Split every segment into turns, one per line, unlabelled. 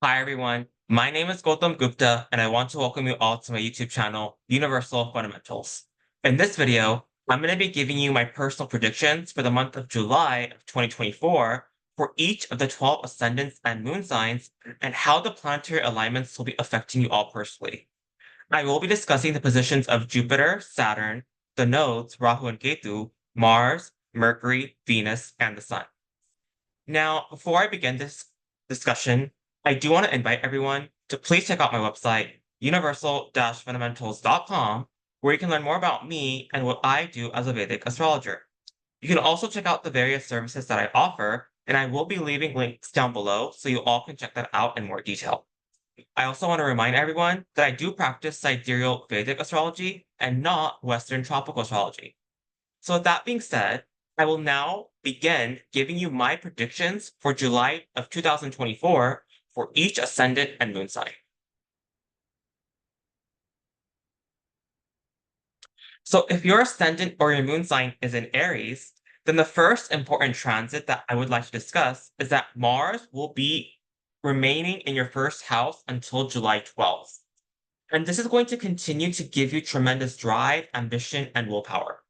Hi everyone, my name is Gautam Gupta and I want to welcome you all to my YouTube channel, Universal Fundamentals. In this video, I'm going to be giving you my personal predictions for the month of July of 2024 for each of the 12 ascendants and moon signs and how the planetary alignments will be affecting you all personally. I will be discussing the positions of Jupiter, Saturn, the nodes, Rahu and Ketu, Mars, Mercury, Venus, and the Sun. Now, before I begin this discussion, I do want to invite everyone to please check out my website, universal-fundamentals.com, where you can learn more about me and what I do as a Vedic astrologer. You can also check out the various services that I offer, and I will be leaving links down below so you all can check that out in more detail. I also want to remind everyone that I do practice sidereal Vedic astrology and not Western tropical astrology. So with that being said, I will now begin giving you my predictions for July of 2024 for each ascendant and moon sign. So if your ascendant or your moon sign is in Aries, then the first important transit that I would like to discuss is that Mars will be remaining in your first house until July 12th. And this is going to continue to give you tremendous drive, ambition, and willpower.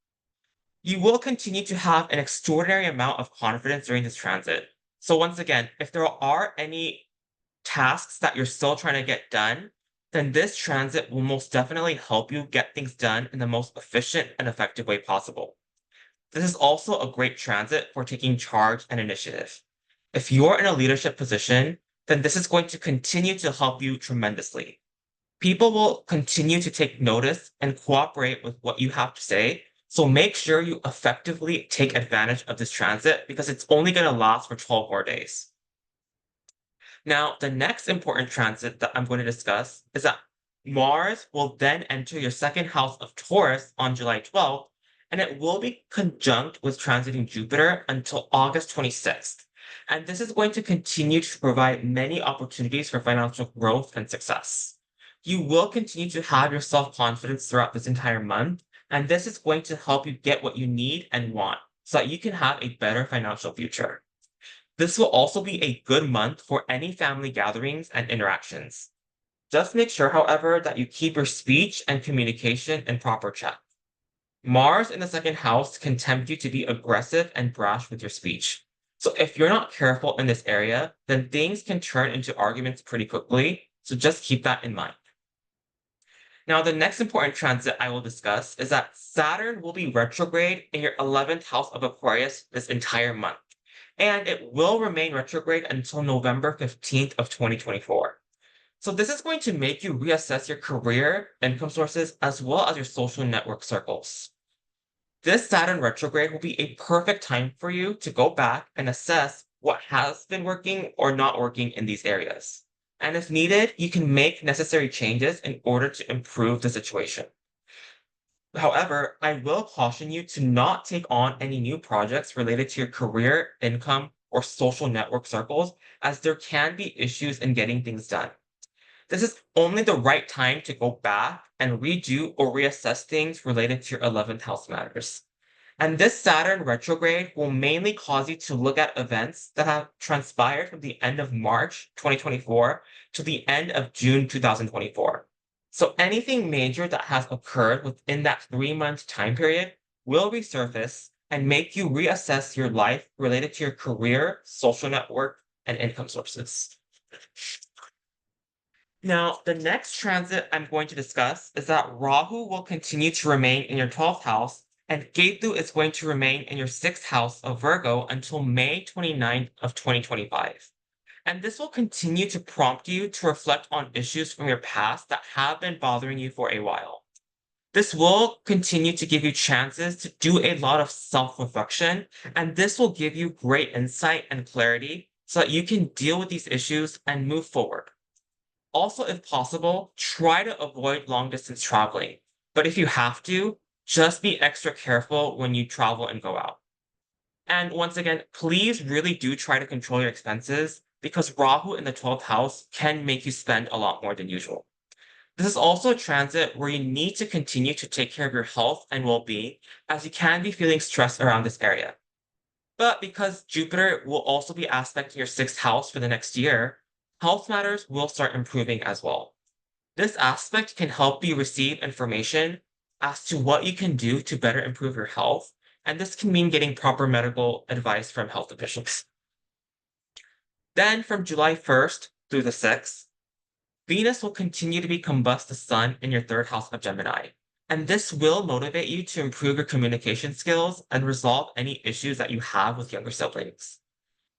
You will continue to have an extraordinary amount of confidence during this transit. So once again, if there are any tasks that you're still trying to get done, then this transit will most definitely help you get things done in the most efficient and effective way possible. This is also a great transit for taking charge and initiative. If you're in a leadership position, then this is going to continue to help you tremendously. People will continue to take notice and cooperate with what you have to say. So make sure you effectively take advantage of this transit because it's only going to last for 12 more days. Now, the next important transit that I'm going to discuss is that Mars will then enter your second house of Taurus on July 12th, and it will be conjunct with transiting Jupiter until August 26th. And this is going to continue to provide many opportunities for financial growth and success. You will continue to have your self-confidence throughout this entire month, and this is going to help you get what you need and want so that you can have a better financial future. This will also be a good month for any family gatherings and interactions. Just make sure, however, that you keep your speech and communication in proper check. Mars in the second house can tempt you to be aggressive and brash with your speech. So if you're not careful in this area, then things can turn into arguments pretty quickly, so just keep that in mind. Now, the next important transit I will discuss is that Saturn will be retrograde in your 11th house of Aquarius this entire month, and it will remain retrograde until November 15th of 2024. So this is going to make you reassess your career, income sources, as well as your social network circles. This Saturn retrograde will be a perfect time for you to go back and assess what has been working or not working in these areas. And if needed, you can make necessary changes in order to improve the situation. However, I will caution you to not take on any new projects related to your career, income, or social network circles, as there can be issues in getting things done. This is only the right time to go back and redo or reassess things related to your 11th house matters. And this Saturn retrograde will mainly cause you to look at events that have transpired from the end of March 2024 to the end of June 2024. So anything major that has occurred within that 3-month time period will resurface and make you reassess your life related to your career, social network, and income sources. Now, the next transit I'm going to discuss is that Rahu will continue to remain in your 12th house, and Ketu is going to remain in your 6th house of Virgo until May 29th of 2025. And this will continue to prompt you to reflect on issues from your past that have been bothering you for a while. This will continue to give you chances to do a lot of self-reflection, and this will give you great insight and clarity so that you can deal with these issues and move forward. Also, if possible, try to avoid long-distance traveling. But if you have to, just be extra careful when you travel and go out. And once again, please really do try to control your expenses because Rahu in the 12th house can make you spend a lot more than usual. This is also a transit where you need to continue to take care of your health and well-being as you can be feeling stressed around this area. But because Jupiter will also be aspecting your 6th house for the next year, health matters will start improving as well. This aspect can help you receive information as to what you can do to better improve your health, and this can mean getting proper medical advice from health officials. Then from July 1st through the 6th, Venus will continue to be combust the sun in your third house of Gemini. And this will motivate you to improve your communication skills and resolve any issues that you have with younger siblings.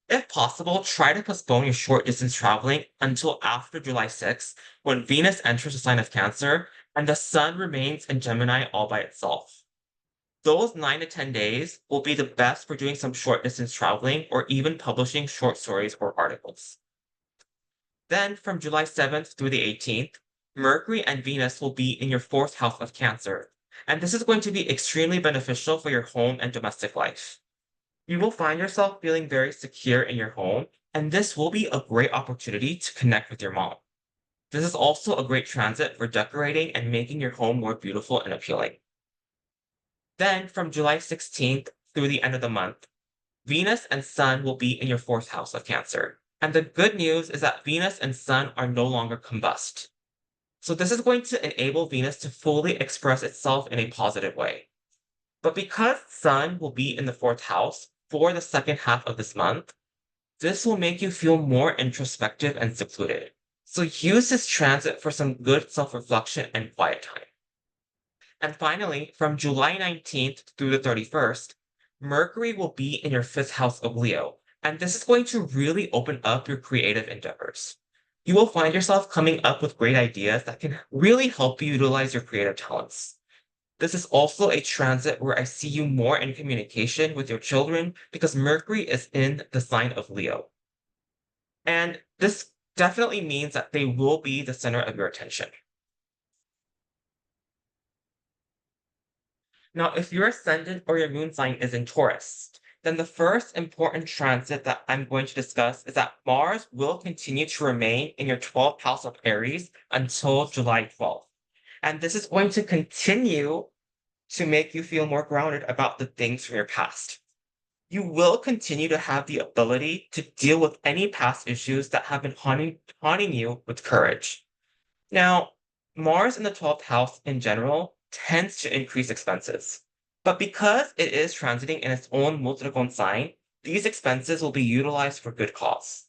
If possible, try to postpone your short distance traveling until after July 6th, when Venus enters the sign of Cancer and the sun remains in Gemini all by itself. Those 9 to 10 days will be the best for doing some short distance traveling or even publishing short stories or articles. Then from July 7th through the 18th, Mercury and Venus will be in your fourth house of Cancer, and this is going to be extremely beneficial for your home and domestic life. You will find yourself feeling very secure in your home, and this will be a great opportunity to connect with your mom. This is also a great transit for decorating and making your home more beautiful and appealing. Then from July 16th through the end of the month, Venus and Sun will be in your fourth house of Cancer. And the good news is that Venus and Sun are no longer combust. So this is going to enable Venus to fully express itself in a positive way. But because Sun will be in the fourth house for the second half of this month, this will make you feel more introspective and secluded. So use this transit for some good self-reflection and quiet time. And finally, from July 19th through the 31st, Mercury will be in your fifth house of Leo, and this is going to really open up your creative endeavors. You will find yourself coming up with great ideas that can really help you utilize your creative talents. This is also a transit where I see you more in communication with your children because Mercury is in the sign of Leo. And this definitely means that they will be the center of your attention. Now, if your ascendant or your moon sign is in Taurus, then the first important transit that I'm going to discuss is that Mars will continue to remain in your 12th house of Aries until July 12th. And this is going to continue to make you feel more grounded about the things from your past. You will continue to have the ability to deal with any past issues that have been haunting you with courage. Now, Mars in the 12th house in general tends to increase expenses. But because it is transiting in its own multiple sign, these expenses will be utilized for good cause.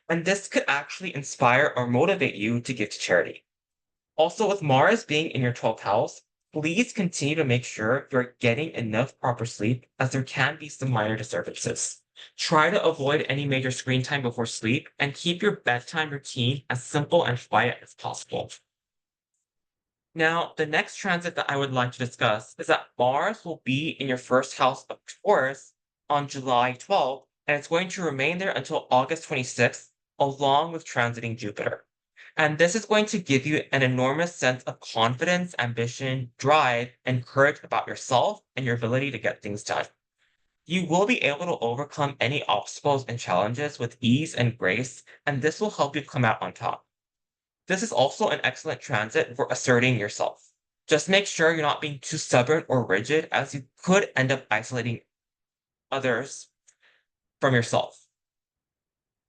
And this could actually inspire or motivate you to give to charity. Also, with Mars being in your 12th house, please continue to make sure you're getting enough proper sleep as there can be some minor disturbances. Try to avoid any major screen time before sleep and keep your bedtime routine as simple and quiet as possible. Now, the next transit that I would like to discuss is that Mars will be in your first house of Taurus on July 12th, and it's going to remain there until August 26th, along with transiting Jupiter. And this is going to give you an enormous sense of confidence, ambition, drive, and courage about yourself and your ability to get things done. You will be able to overcome any obstacles and challenges with ease and grace, and this will help you come out on top. This is also an excellent transit for asserting yourself. Just make sure you're not being too stubborn or rigid, as you could end up isolating others from yourself.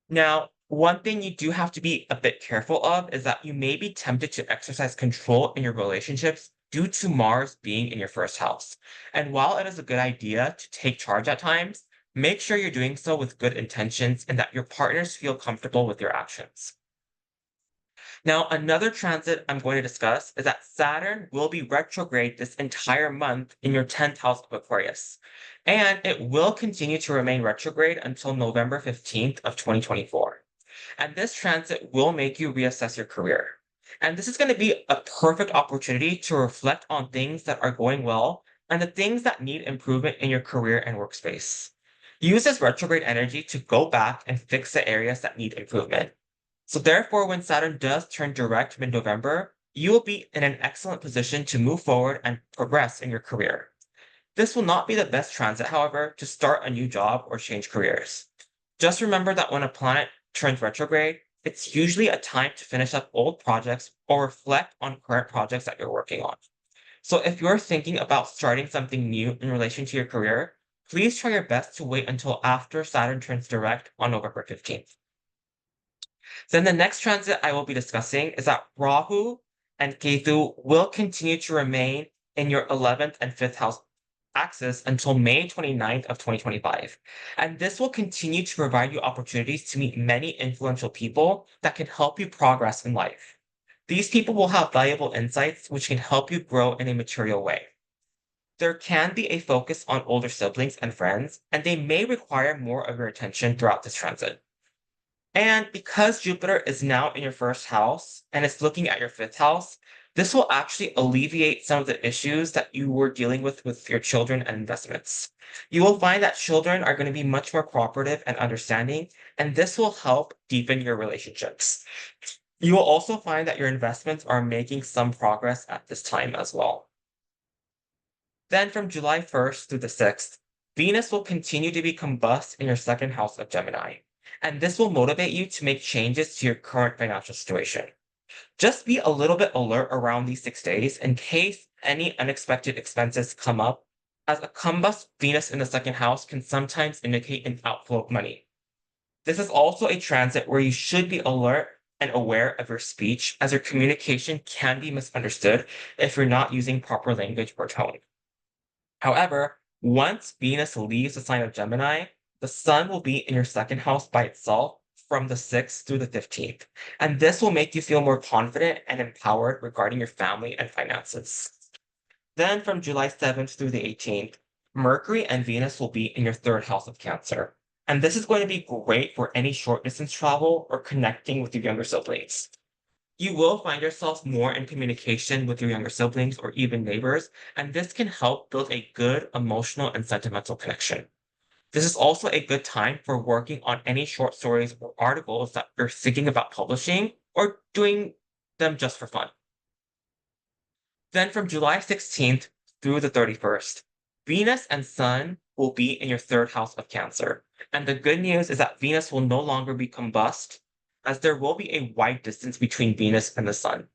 Now, one thing you do have to be a bit careful of is that you may be tempted to exercise control in your relationships due to Mars being in your first house. And while it is a good idea to take charge at times, make sure you're doing so with good intentions and that your partners feel comfortable with your actions. Now, another transit I'm going to discuss is that Saturn will be retrograde this entire month in your 10th house of Aquarius. And it will continue to remain retrograde until November 15th of 2024. And this transit will make you reassess your career. And this is going to be a perfect opportunity to reflect on things that are going well and the things that need improvement in your career and workspace. Use this retrograde energy to go back and fix the areas that need improvement. So therefore, when Saturn does turn direct mid-November, you will be in an excellent position to move forward and progress in your career. This will not be the best transit, however, to start a new job or change careers. Just remember that when a planet turns retrograde, it's usually a time to finish up old projects or reflect on current projects that you're working on. So if you're thinking about starting something new in relation to your career, please try your best to wait until after Saturn turns direct on November 15th. Then the next transit I will be discussing is that Rahu and Ketu will continue to remain in your 11th and 5th house axis until May 29th of 2025. And this will continue to provide you opportunities to meet many influential people that can help you progress in life. These people will have valuable insights which can help you grow in a material way. There can be a focus on older siblings and friends, and they may require more of your attention throughout this transit. And because Jupiter is now in your first house and it's looking at your fifth house, this will actually alleviate some of the issues that you were dealing with your children and investments. You will find that children are going to be much more cooperative and understanding, and this will help deepen your relationships. You will also find that your investments are making some progress at this time as well. Then from July 1st through the 6th, Venus will continue to be combust in your second house of Gemini, and this will motivate you to make changes to your current financial situation. Just be a little bit alert around these 6 days in case any unexpected expenses come up, as a combust Venus in the second house can sometimes indicate an outflow of money. This is also a transit where you should be alert and aware of your speech, as your communication can be misunderstood if you're not using proper language or tone. However, once Venus leaves the sign of Gemini, the Sun will be in your second house by itself from the 6th through the 15th, and this will make you feel more confident and empowered regarding your family and finances. Then from July 7th through the 18th, Mercury and Venus will be in your third house of Cancer, and this is going to be great for any short distance travel or connecting with your younger siblings. You will find yourself more in communication with your younger siblings or even neighbors, and this can help build a good emotional and sentimental connection. This is also a good time for working on any short stories or articles that you're thinking about publishing or doing them just for fun. Then from July 16th through the 31st, Venus and Sun will be in your third house of Cancer. And the good news is that Venus will no longer be combust, as there will be a wide distance between Venus and the Sun.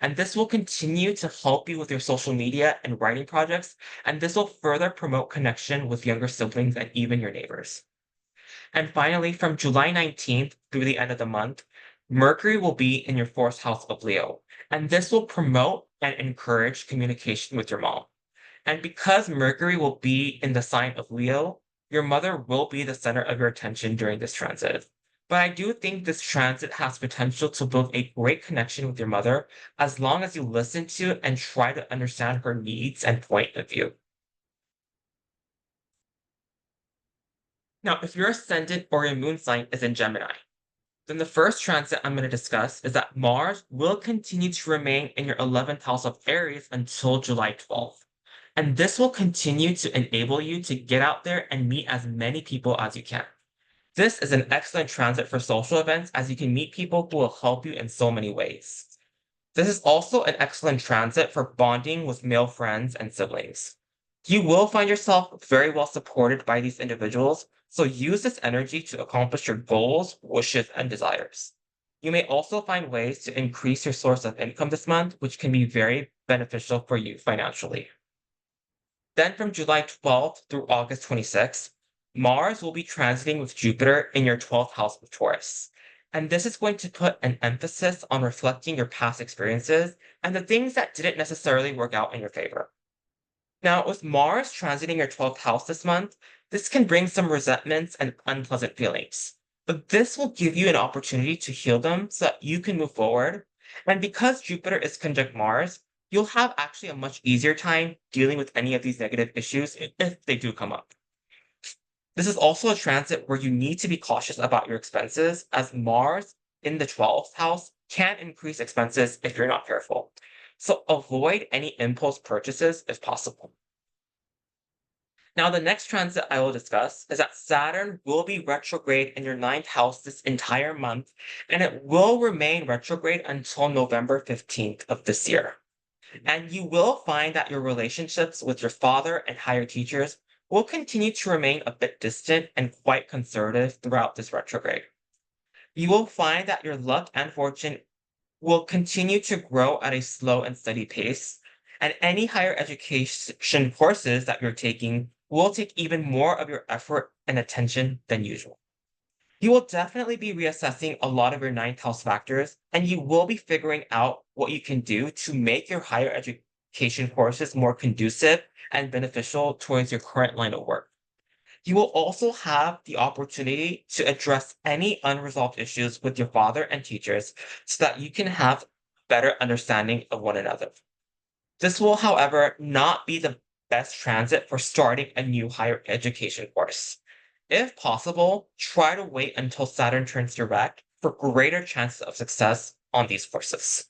And this will continue to help you with your social media and writing projects, and this will further promote connection with younger siblings and even your neighbors. And finally, from July 19th through the end of the month, Mercury will be in your fourth house of Leo, and this will promote and encourage communication with your mom. And because Mercury will be in the sign of Leo, your mother will be the center of your attention during this transit. But I do think this transit has potential to build a great connection with your mother as long as you listen to and try to understand her needs and point of view. Now, if your ascendant or your moon sign is in Gemini, then the first transit I'm going to discuss is that Mars will continue to remain in your 11th house of Aries until July 12th. And this will continue to enable you to get out there and meet as many people as you can. This is an excellent transit for social events, as you can meet people who will help you in so many ways. This is also an excellent transit for bonding with male friends and siblings. You will find yourself very well supported by these individuals, so use this energy to accomplish your goals, wishes, and desires. You may also find ways to increase your source of income this month, which can be very beneficial for you financially. Then from July 12th through August 26th, Mars will be transiting with Jupiter in your 12th house of Taurus. And this is going to put an emphasis on reflecting your past experiences and the things that didn't necessarily work out in your favor. Now, with Mars transiting your 12th house this month, this can bring some resentments and unpleasant feelings. But this will give you an opportunity to heal them so that you can move forward. And because Jupiter is conjunct Mars, you'll have actually a much easier time dealing with any of these negative issues if they do come up. This is also a transit where you need to be cautious about your expenses, as Mars in the 12th house can increase expenses if you're not careful. So avoid any impulse purchases if possible. Now, the next transit I will discuss is that Saturn will be retrograde in your ninth house this entire month, and it will remain retrograde until November 15th of this year. And you will find that your relationships with your father and higher teachers will continue to remain a bit distant and quite conservative throughout this retrograde. You will find that your luck and fortune will continue to grow at a slow and steady pace, and any higher education courses that you're taking will take even more of your effort and attention than usual. You will definitely be reassessing a lot of your ninth house factors, and you will be figuring out what you can do to make your higher education courses more conducive and beneficial towards your current line of work. You will also have the opportunity to address any unresolved issues with your father and teachers so that you can have better understanding of one another. This will, however, not be the best transit for starting a new higher education course. If possible, try to wait until Saturn turns direct for greater chances of success on these courses.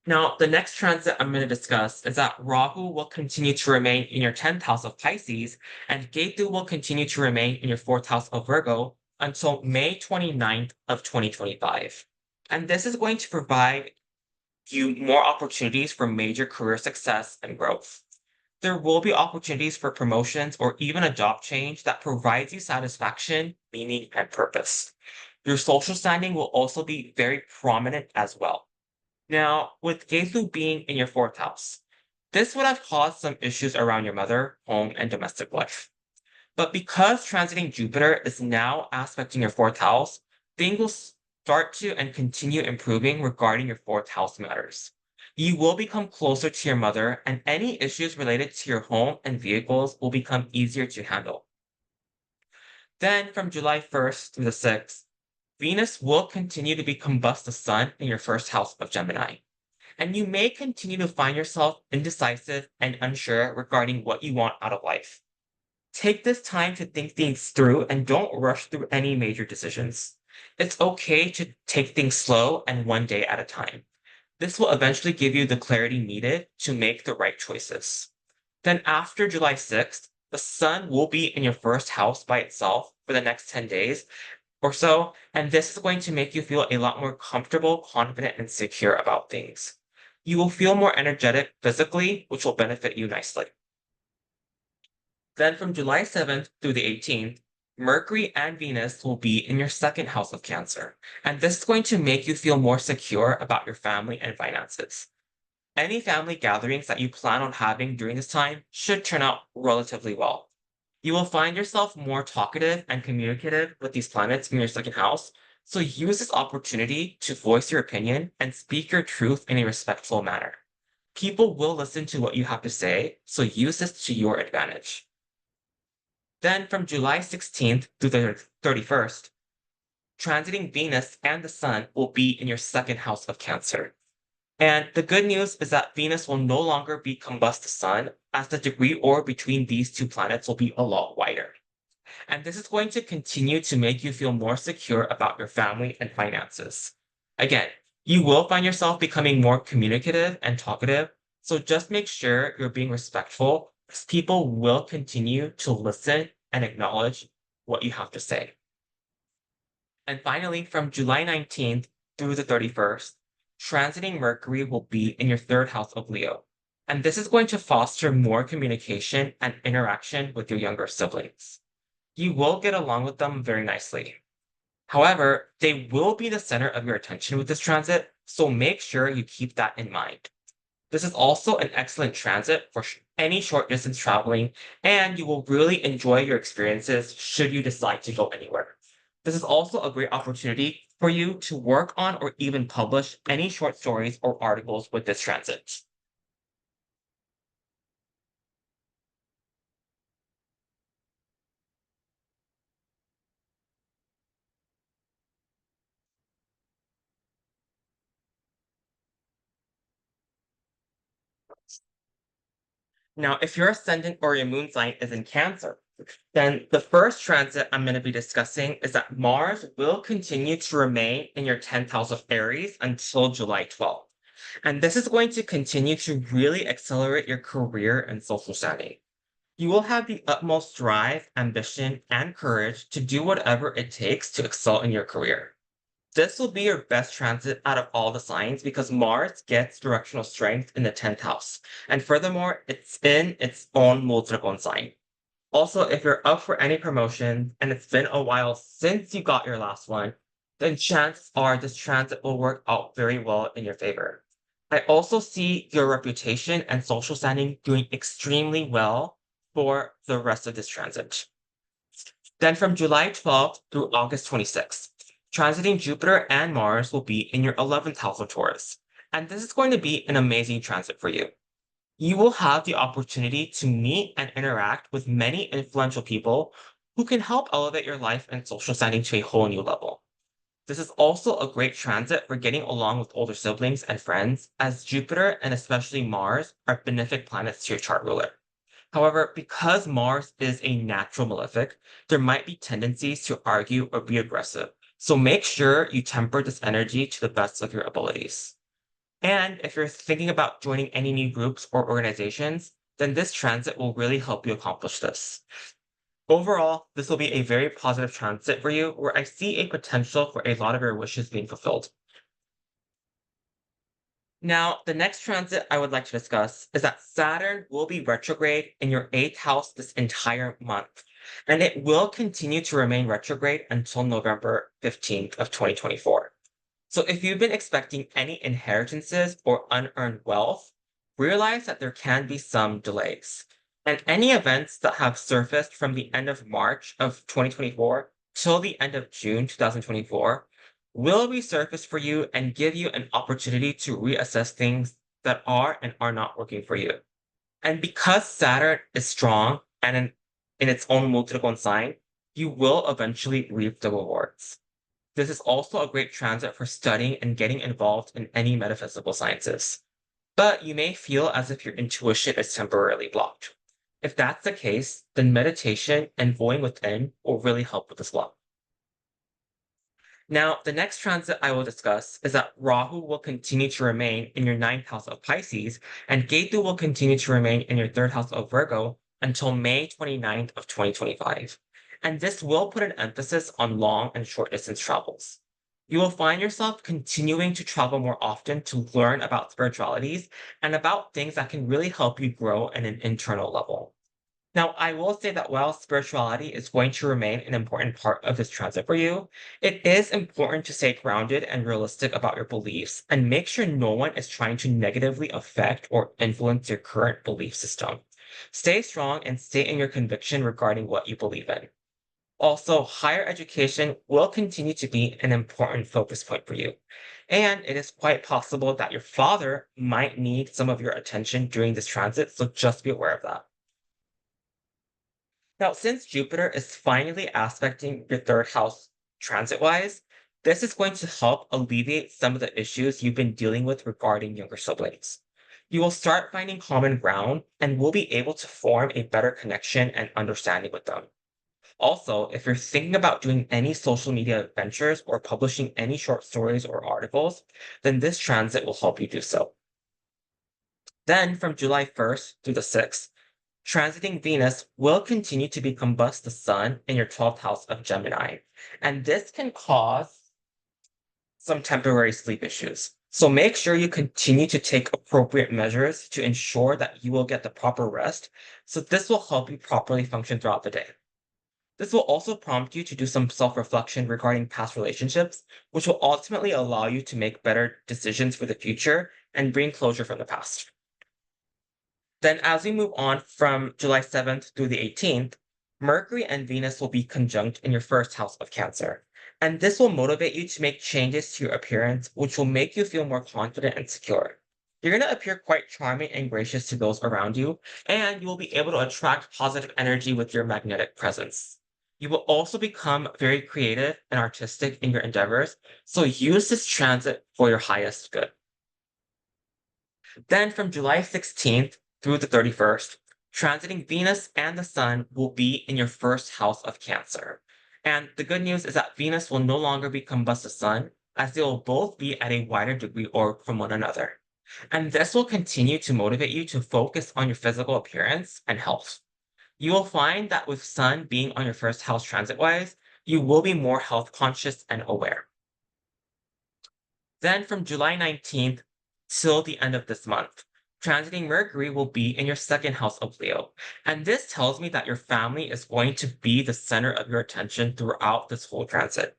Now, the next transit I'm going to discuss is that Rahu will continue to remain in your 10th house of Pisces, and Ketu will continue to remain in your 4th house of Virgo until May 29th of 2025. And this is going to provide you more opportunities for major career success and growth. There will be opportunities for promotions or even a job change that provides you satisfaction, meaning, and purpose. Your social standing will also be very prominent as well. Now, with Ketu being in your 4th house, this would have caused some issues around your mother, home, and domestic life. But because transiting Jupiter is now aspecting your 4th house, things will start to and continue improving regarding your 4th house matters. You will become closer to your mother, and any issues related to your home and vehicles will become easier to handle. Then, from July 1st through the 6th, Venus will continue to be combust the Sun in your 1st house of Gemini. And you may continue to find yourself indecisive and unsure regarding what you want out of life. Take this time to think things through and don't rush through any major decisions. It's okay to take things slow and one day at a time. This will eventually give you the clarity needed to make the right choices. Then after July 6th, the Sun will be in your 1st house by itself for the next 10 days or so, and this is going to make you feel a lot more comfortable, confident, and secure about things. You will feel more energetic physically, which will benefit you nicely. Then from July 7th through the 18th, Mercury and Venus will be in your 2nd house of Cancer, and this is going to make you feel more secure about your family and finances. Any family gatherings that you plan on having during this time should turn out relatively well. You will find yourself more talkative and communicative with these planets in your 2nd house, so use this opportunity to voice your opinion and speak your truth in a respectful manner. People will listen to what you have to say, so use this to your advantage. Then from July 16th through the 31st, transiting Venus and the Sun will be in your 2nd house of Cancer. And the good news is that Venus will no longer be combust the Sun, as the degree orb between these two planets will be a lot wider. And this is going to continue to make you feel more secure about your family and finances. Again, you will find yourself becoming more communicative and talkative, so just make sure you're being respectful, because people will continue to listen and acknowledge what you have to say. And finally, from July 19th through the 31st, transiting Mercury will be in your 3rd house of Leo. And this is going to foster more communication and interaction with your younger siblings. You will get along with them very nicely. However, they will be the center of your attention with this transit, so make sure you keep that in mind. This is also an excellent transit for any short distance traveling, and you will really enjoy your experiences should you decide to go anywhere. This is also a great opportunity for you to work on or even publish any short stories or articles with this transit. Now, if your ascendant or your moon sign is in Cancer, then the first transit I'm going to be discussing is that Mars will continue to remain in your 10th house of Aries until July 12th. And this is going to continue to really accelerate your career and social standing. You will have the utmost drive, ambition, and courage to do whatever it takes to excel in your career. This will be your best transit out of all the signs because Mars gets directional strength in the 10th house. And furthermore, it's in its own multiple sign. Also, if you're up for any promotion and it's been a while since you got your last one, then chances are this transit will work out very well in your favor. I also see your reputation and social standing doing extremely well for the rest of this transit. Then from July 12th through August 26th, transiting Jupiter and Mars will be in your 11th house of Taurus. And this is going to be an amazing transit for you. You will have the opportunity to meet and interact with many influential people who can help elevate your life and social standing to a whole new level. This is also a great transit for getting along with older siblings and friends, as Jupiter and especially Mars are benefic planets to your chart ruler. However, because Mars is a natural malefic, there might be tendencies to argue or be aggressive. So make sure you temper this energy to the best of your abilities. And if you're thinking about joining any new groups or organizations, then this transit will really help you accomplish this. Overall, this will be a very positive transit for you, where I see a potential for a lot of your wishes being fulfilled. Now, the next transit I would like to discuss is that Saturn will be retrograde in your 8th house this entire month, and it will continue to remain retrograde until November 15th of 2024. So if you've been expecting any inheritances or unearned wealth, realize that there can be some delays. And any events that have surfaced from the end of March of 2024 till the end of June 2024 will resurface for you and give you an opportunity to reassess things that are and are not working for you. And because Saturn is strong and in its own multiple sign, you will eventually reap the rewards. This is also a great transit for studying and getting involved in any metaphysical sciences. But you may feel as if your intuition is temporarily blocked. If that's the case, then meditation and going within will really help with this block. Now, the next transit I will discuss is that Rahu will continue to remain in your 9th house of Pisces, and Ketu will continue to remain in your 3rd house of Virgo until May 29th of 2025. And this will put an emphasis on long and short distance travels. You will find yourself continuing to travel more often to learn about spiritualities and about things that can really help you grow at an internal level. Now, I will say that while spirituality is going to remain an important part of this transit for you, it is important to stay grounded and realistic about your beliefs and make sure no one is trying to negatively affect or influence your current belief system. Stay strong and stay in your conviction regarding what you believe in. Also, higher education will continue to be an important focus point for you. And it is quite possible that your father might need some of your attention during this transit, so just be aware of that. Now, since Jupiter is finally aspecting your 3rd house transit-wise, this is going to help alleviate some of the issues you've been dealing with regarding younger siblings. You will start finding common ground and will be able to form a better connection and understanding with them. Also, if you're thinking about doing any social media ventures or publishing any short stories or articles, then this transit will help you do so. Then, from July 1st through the 6th, transiting Venus will continue to be combust the Sun in your 12th house of Gemini, and this can cause some temporary sleep issues. So make sure you continue to take appropriate measures to ensure that you will get the proper rest, so this will help you properly function throughout the day. This will also prompt you to do some self-reflection regarding past relationships, which will ultimately allow you to make better decisions for the future and bring closure from the past. Then as we move on from July 7th through the 18th, Mercury and Venus will be conjunct in your 1st house of Cancer. And this will motivate you to make changes to your appearance, which will make you feel more confident and secure. You're going to appear quite charming and gracious to those around you, and you will be able to attract positive energy with your magnetic presence. You will also become very creative and artistic in your endeavors, so use this transit for your highest good. Then from July 16th through the 31st, transiting Venus and the Sun will be in your 1st house of Cancer. And the good news is that Venus will no longer be combust the Sun, as they will both be at a wider degree orb from one another. And this will continue to motivate you to focus on your physical appearance and health. You will find that with Sun being on your 1st house transit-wise, you will be more health conscious and aware. Then from July 19th till the end of this month, transiting Mercury will be in your 2nd house of Leo. And this tells me that your family is going to be the center of your attention throughout this whole transit.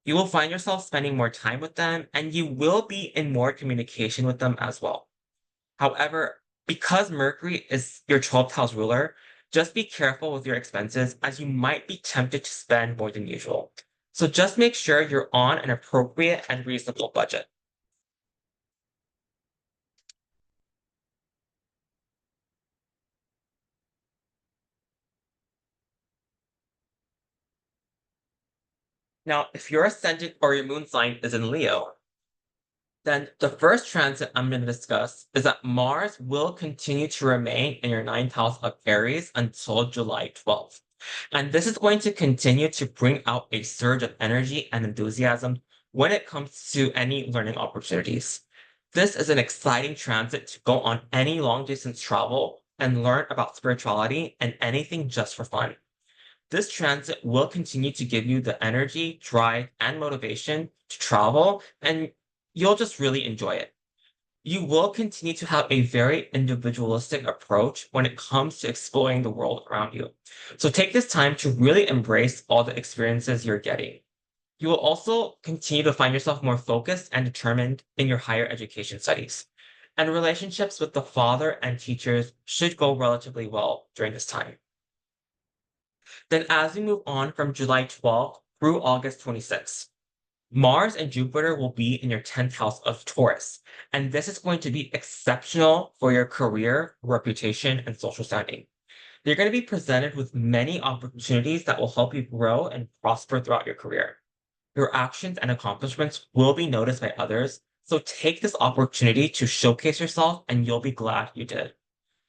You will find yourself spending more time with them, and you will be in more communication with them as well. However, because Mercury is your 12th house ruler, Just be careful with your expenses as you might be tempted to spend more than usual. So just make sure you're on an appropriate and reasonable budget. Now, if your ascendant or your moon sign is in Leo, then the first transit I'm going to discuss is that Mars will continue to remain in your ninth house of Aries until July 12th. And this is going to continue to bring out a surge of energy and enthusiasm when it comes to any learning opportunities. This is an exciting transit to go on any long distance travel and learn about spirituality and anything just for fun. This transit will continue to give you the energy, drive, and motivation to travel, and you'll just really enjoy it. You will continue to have a very individualistic approach when it comes to exploring the world around you. So take this time to really embrace all the experiences you're getting. You will also continue to find yourself more focused and determined in your higher education studies. And relationships with the father and teachers should go relatively well during this time. Then as we move on from July 12th through August 26th, Mars and Jupiter will be in your 10th house of Taurus. And this is going to be exceptional for your career, reputation, and social standing. You're going to be presented with many opportunities that will help you grow and prosper throughout your career. Your actions and accomplishments will be noticed by others, so take this opportunity to showcase yourself and you'll be glad you did.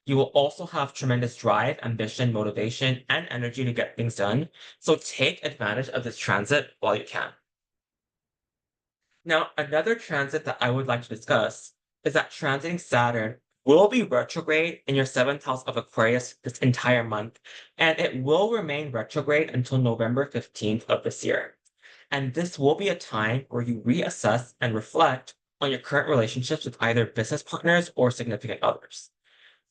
You will also have tremendous drive, ambition, motivation, and energy to get things done, so take advantage of this transit while you can. Now, another transit that I would like to discuss is that transiting Saturn will be retrograde in your seventh house of Aquarius this entire month, and it will remain retrograde until November 15th of this year. And this will be a time where you reassess and reflect on your current relationships with either business partners or significant others.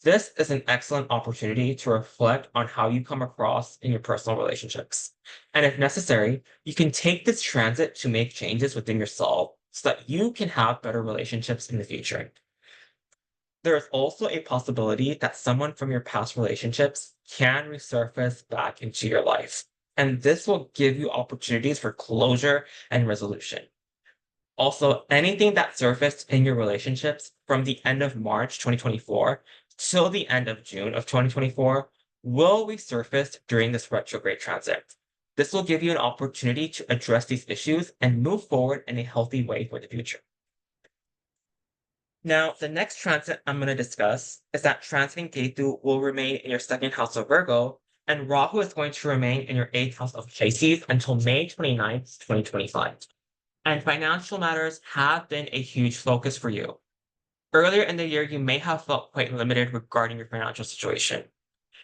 This is an excellent opportunity to reflect on how you come across in your personal relationships. And if necessary, you can take this transit to make changes within yourself so that you can have better relationships in the future. There is also a possibility that someone from your past relationships can resurface back into your life. And this will give you opportunities for closure and resolution. Also, anything that surfaced in your relationships from the end of March 2024 till the end of June of 2024 will resurface during this retrograde transit. This will give you an opportunity to address these issues and move forward in a healthy way for the future. Now, the next transit I'm going to discuss is that transiting Ketu will remain in your second house of Virgo, and Rahu is going to remain in your eighth house of Pisces until May 29th, 2025. And financial matters have been a huge focus for you. Earlier in the year, you may have felt quite limited regarding your financial situation.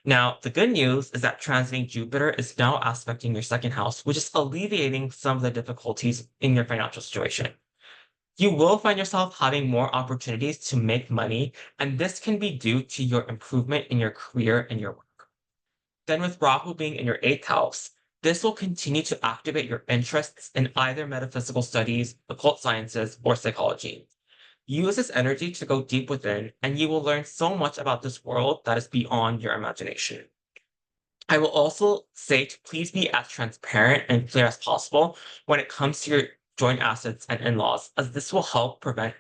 Now, the good news is that transiting Jupiter is now aspecting your second house, which is alleviating some of the difficulties in your financial situation. You will find yourself having more opportunities to make money, and this can be due to your improvement in your career and your work. Then, with Rahu being in your eighth house, this will continue to activate your interests in either metaphysical studies, occult sciences, or psychology. Use this energy to go deep within, and you will learn so much about this world that is beyond your imagination. I will also say to please be as transparent and clear as possible when it comes to your joint assets and in-laws, as this will help prevent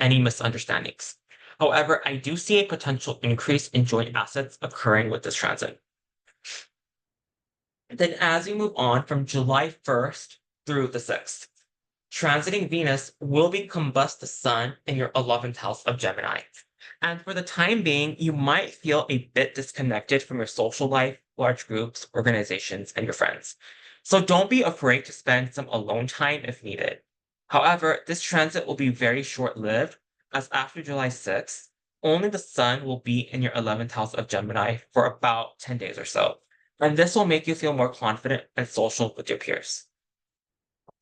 any misunderstandings. However, I do see a potential increase in joint assets occurring with this transit. Then as we move on from July 1st through the 6th, transiting Venus will be combust the sun in your 11th house of Gemini. And for the time being, you might feel a bit disconnected from your social life, large groups, organizations, and your friends. So don't be afraid to spend some alone time if needed. However, this transit will be very short-lived, as after July 6th, only the sun will be in your 11th house of Gemini for about 10 days or so. And this will make you feel more confident and social with your peers.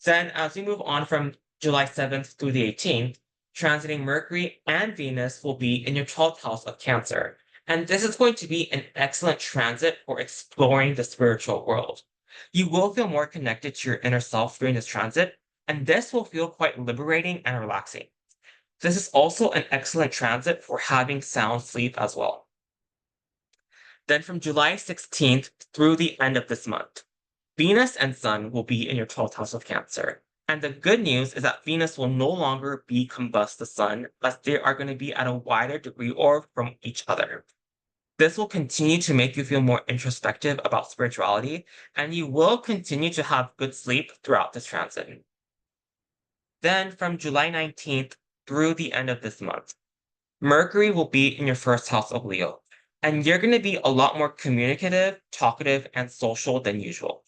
Then, as we move on from July 7th through the 18th, transiting Mercury and Venus will be in your 12th house of Cancer. And this is going to be an excellent transit for exploring the spiritual world. You will feel more connected to your inner self during this transit, and this will feel quite liberating and relaxing. This is also an excellent transit for having sound sleep as well. Then from July 16th through the end of this month, Venus and Sun will be in your 12th house of Cancer. And the good news is that Venus will no longer be combust the Sun, as they are going to be at a wider degree or from each other. This will continue to make you feel more introspective about spirituality, and you will continue to have good sleep throughout this transit. Then from July 19th through the end of this month, Mercury will be in your first house of Leo, and you're going to be a lot more communicative, talkative, and social than usual.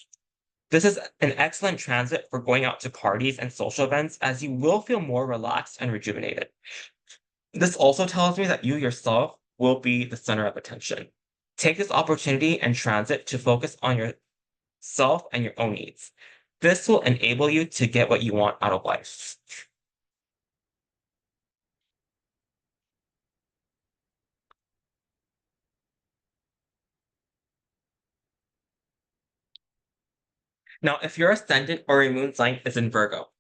This is an excellent transit for going out to parties and social events, as you will feel more relaxed and rejuvenated. This also tells me that you yourself will be the center of attention. Take this opportunity and transit to focus on yourself and your own needs. This will enable you to get what you want out of life. Now, if your ascendant or your moon sign is in Virgo,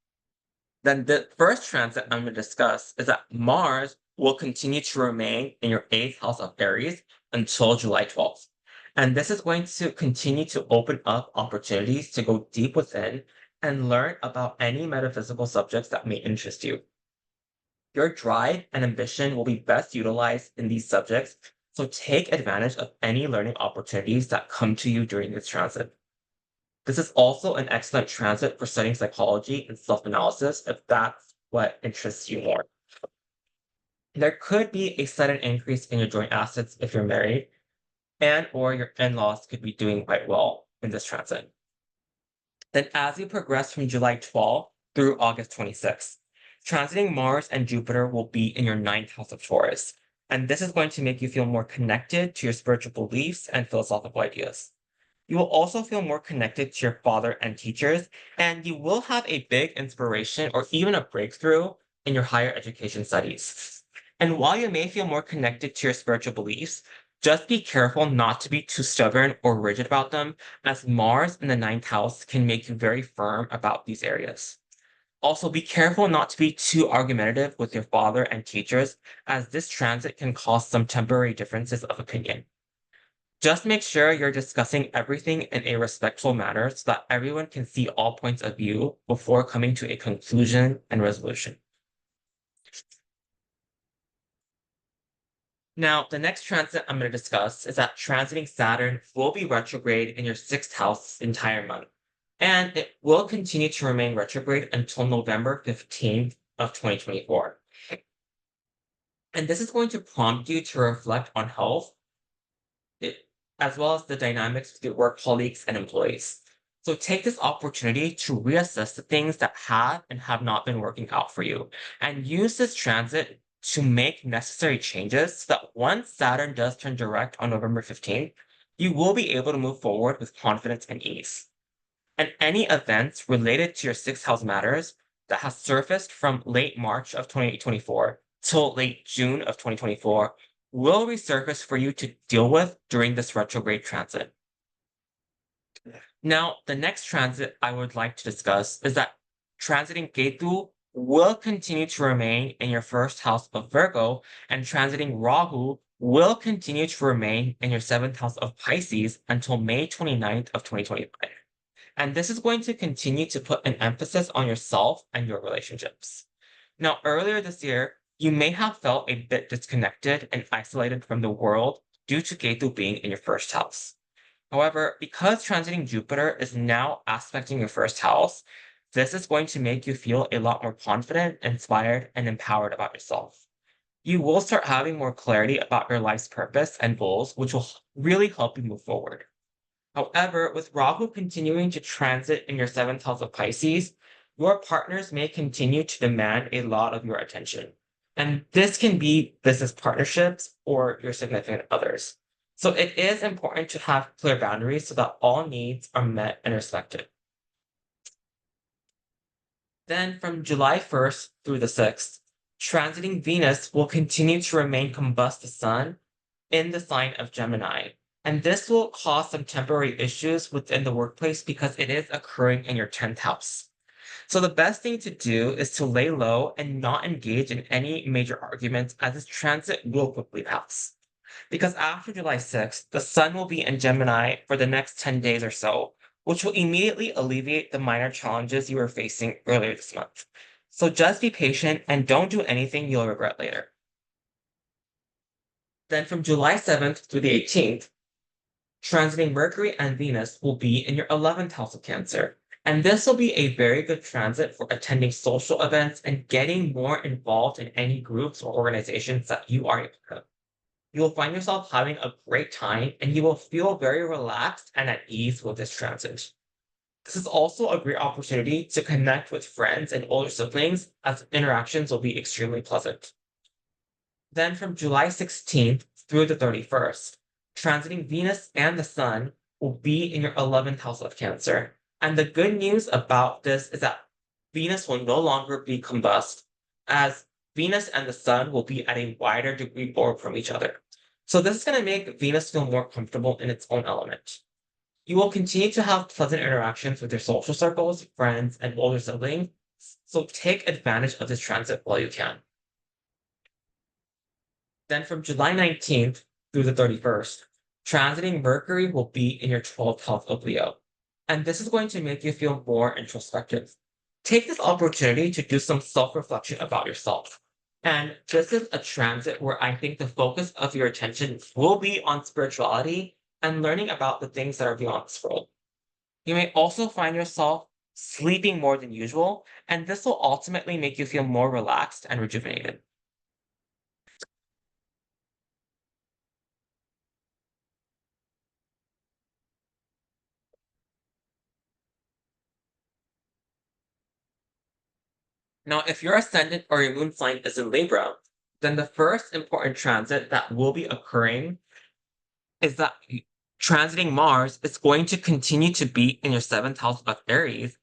then the first transit I'm going to discuss is that Mars will continue to remain in your 8th house of Aries until July 12th. And this is going to continue to open up opportunities to go deep within and learn about any metaphysical subjects that may interest you. Your drive and ambition will be best utilized in these subjects, so take advantage of any learning opportunities that come to you during this transit. This is also an excellent transit for studying psychology and self-analysis if that's what interests you more. There could be a sudden increase in your joint assets if you're married, and or your in-laws could be doing quite well in this transit. Then as you progress from July 12th through August 26th, transiting Mars and Jupiter will be in your 9th house of Taurus, and this is going to make you feel more connected to your spiritual beliefs and philosophical ideas. You will also feel more connected to your father and teachers, and you will have a big inspiration or even a breakthrough in your higher education studies. And while you may feel more connected to your spiritual beliefs, just be careful not to be too stubborn or rigid about them, as Mars in the 9th house can make you very firm about these areas. Also, be careful not to be too argumentative with your father and teachers, as this transit can cause some temporary differences of opinion. Just make sure you're discussing everything in a respectful manner so that everyone can see all points of view before coming to a conclusion and resolution. Now, the next transit I'm going to discuss is that transiting Saturn will be retrograde in your 6th house this entire month, and it will continue to remain retrograde until November 15th of 2024. And this is going to prompt you to reflect on health, as well as the dynamics with your work colleagues and employees. So take this opportunity to reassess the things that have and have not been working out for you, and use this transit to make necessary changes so that once Saturn does turn direct on November 15th, you will be able to move forward with confidence and ease. And any events related to your 6th house matters that has surfaced from late March of 2024 till late June of 2024 will resurface for you to deal with during this retrograde transit. Now, the next transit I would like to discuss is that transiting Ketu will continue to remain in your 1st house of Virgo, and transiting Rahu will continue to remain in your 7th house of Pisces until May 29th of 2025. And this is going to continue to put an emphasis on yourself and your relationships. Now, earlier this year, you may have felt a bit disconnected and isolated from the world due to Ketu being in your 1st house. However, because transiting Jupiter is now aspecting your 1st house, this is going to make you feel a lot more confident, inspired, and empowered about yourself. You will start having more clarity about your life's purpose and goals, which will really help you move forward. However, with Rahu continuing to transit in your 7th house of Pisces, your partners may continue to demand a lot of your attention. And this can be business partnerships or your significant others. So it is important to have clear boundaries so that all needs are met and respected. Then from July 1st through the 6th, transiting Venus will continue to remain combust the Sun in the sign of Gemini. And this will cause some temporary issues within the workplace because it is occurring in your 10th house. So the best thing to do is to lay low and not engage in any major arguments, as this transit will quickly pass. because after July 6th, the Sun will be in Gemini for the next 10 days or so, which will immediately alleviate the minor challenges you were facing earlier this month. So just be patient and don't do anything you'll regret later. Then from July 7th through the 18th, transiting Mercury and Venus will be in your 11th house of Cancer. And this will be a very good transit for attending social events and getting more involved in any groups or organizations that you are a part of. You will find yourself having a great time and you will feel very relaxed and at ease with this transit. This is also a great opportunity to connect with friends and older siblings, as interactions will be extremely pleasant. Then from July 16th through the 31st, transiting Venus and the Sun will be in your 11th house of Cancer. And the good news about this is that Venus will no longer be combust, as Venus and the Sun will be at a wider degree forward from each other. So this is going to make Venus feel more comfortable in its own element. You will continue to have pleasant interactions with your social circles, friends, and older siblings, so take advantage of this transit while you can. Then from July 19th through the 31st, transiting Mercury will be in your 12th house of Leo. And this is going to make you feel more introspective. Take this opportunity to do some self-reflection about yourself. And this is a transit where I think the focus of your attention will be on spirituality and learning about the things that are beyond this world. You may also find yourself sleeping more than usual, and this will ultimately make you feel more relaxed and rejuvenated. Now, if your ascendant or your moon sign is in Libra, then the first important transit that will be occurring is that transiting Mars is going to continue to be in your 7th house of Aries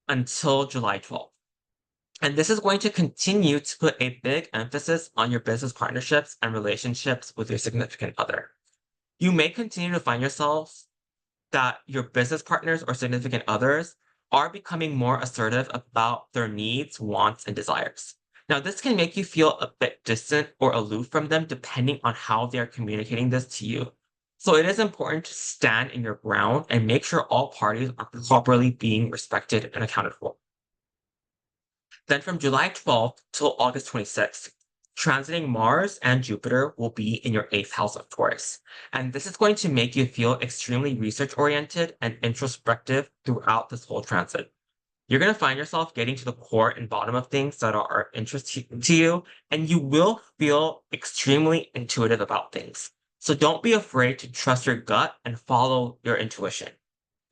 until July 12th. And this is going to continue to put a big emphasis on your business partnerships and relationships with your significant other. You may continue to find yourself that your business partners or significant others are becoming more assertive about their needs, wants, and desires. Now, this can make you feel a bit distant or aloof from them depending on how they're communicating this to you. So it is important to stand in your ground and make sure all parties are properly being respected and accounted for. Then from July 12th till August 26th, transiting Mars and Jupiter will be in your 8th house of Taurus. And this is going to make you feel extremely research-oriented and introspective throughout this whole transit. You're going to find yourself getting to the core and bottom of things that are of interest to you, and you will feel extremely intuitive about things. So don't be afraid to trust your gut and follow your intuition.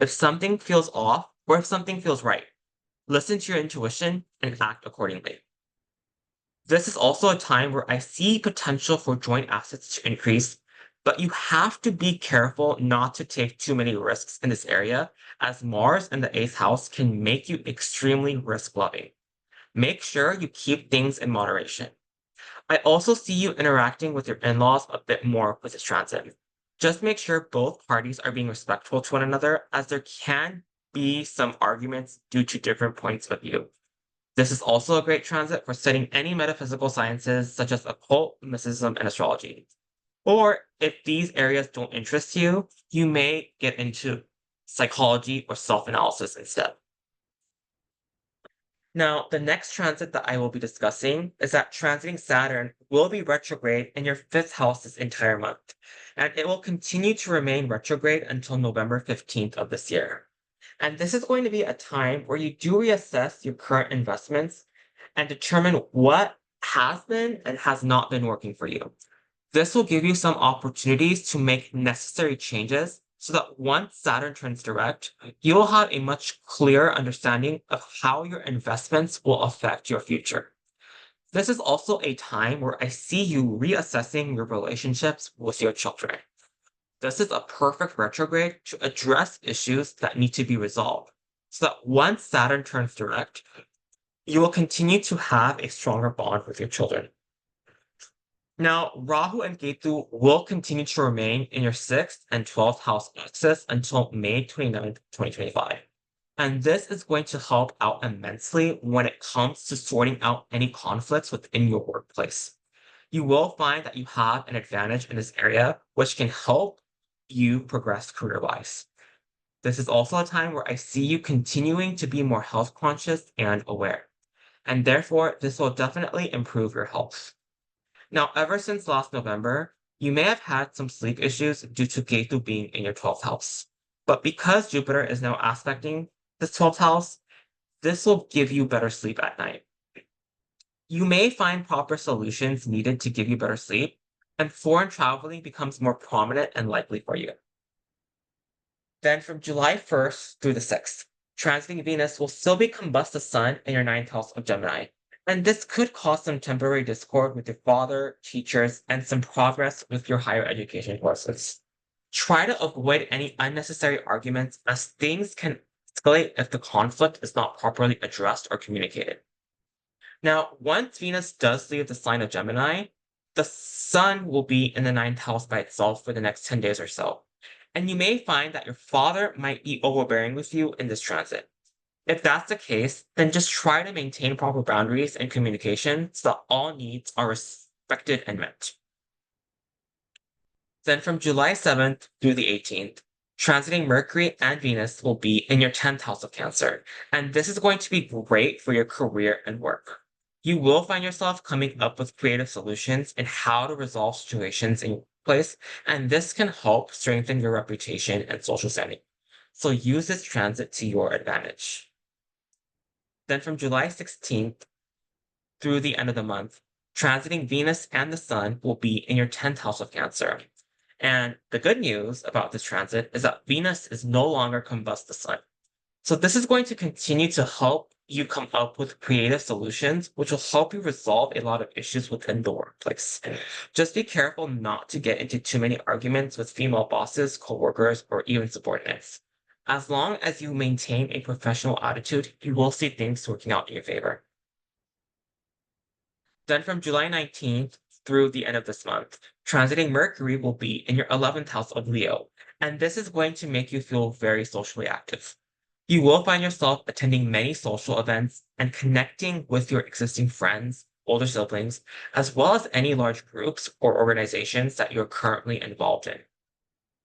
If something feels off or if something feels right, listen to your intuition and act accordingly. This is also a time where I see potential for joint assets to increase, but you have to be careful not to take too many risks in this area, as Mars in the 8th house can make you extremely risk-loving. Make sure you keep things in moderation. I also see you interacting with your in-laws a bit more with this transit. Just make sure both parties are being respectful to one another, as there can be some arguments due to different points of view. This is also a great transit for studying any metaphysical sciences such as occult, mysticism, and astrology. Or if these areas don't interest you, you may get into psychology or self-analysis instead. Now, the next transit that I will be discussing is that transiting Saturn will be retrograde in your 5th house this entire month, and it will continue to remain retrograde until November 15th of this year. And this is going to be a time where you do reassess your current investments and determine what has been and has not been working for you. This will give you some opportunities to make necessary changes so that once Saturn turns direct, you will have a much clearer understanding of how your investments will affect your future. This is also a time where I see you reassessing your relationships with your children. This is a perfect retrograde to address issues that need to be resolved, so that once Saturn turns direct, you will continue to have a stronger bond with your children. Now, Rahu and Ketu will continue to remain in your 6th and 12th house axis until May 29th, 2025. And this is going to help out immensely when it comes to sorting out any conflicts within your workplace. You will find that you have an advantage in this area, which can help you progress career-wise. This is also a time where I see you continuing to be more health conscious and aware, and therefore this will definitely improve your health. Now, ever since last November, you may have had some sleep issues due to Ketu being in your 12th house. But because Jupiter is now aspecting this 12th house, this will give you better sleep at night. You may find proper solutions needed to give you better sleep, and foreign traveling becomes more prominent and likely for you. Then from July 1st through the 6th, transiting Venus will still be combust the Sun in your 9th house of Gemini. And this could cause some temporary discord with your father, teachers, and some progress with your higher education courses. Try to avoid any unnecessary arguments as things can escalate if the conflict is not properly addressed or communicated. Now, once Venus does leave the sign of Gemini, the Sun will be in the 9th house by itself for the next 10 days or so. And you may find that your father might be overbearing with you in this transit. If that's the case, then just try to maintain proper boundaries and communication so that all needs are respected and met. Then from July 7th through the 18th, transiting Mercury and Venus will be in your 10th house of Cancer, and this is going to be great for your career and work. You will find yourself coming up with creative solutions in how to resolve situations in your place, and this can help strengthen your reputation and social standing. So use this transit to your advantage. Then from July 16th through the end of the month, transiting Venus and the Sun will be in your 10th house of Cancer. And the good news about this transit is that Venus is no longer combust the Sun. So this is going to continue to help you come up with creative solutions, which will help you resolve a lot of issues within the workplace. Just be careful not to get into too many arguments with female bosses, coworkers, or even subordinates. As long as you maintain a professional attitude, you will see things working out in your favor. Then from July 19th through the end of this month, transiting Mercury will be in your 11th house of Leo, and this is going to make you feel very socially active. You will find yourself attending many social events and connecting with your existing friends, older siblings, as well as any large groups or organizations that you're currently involved in.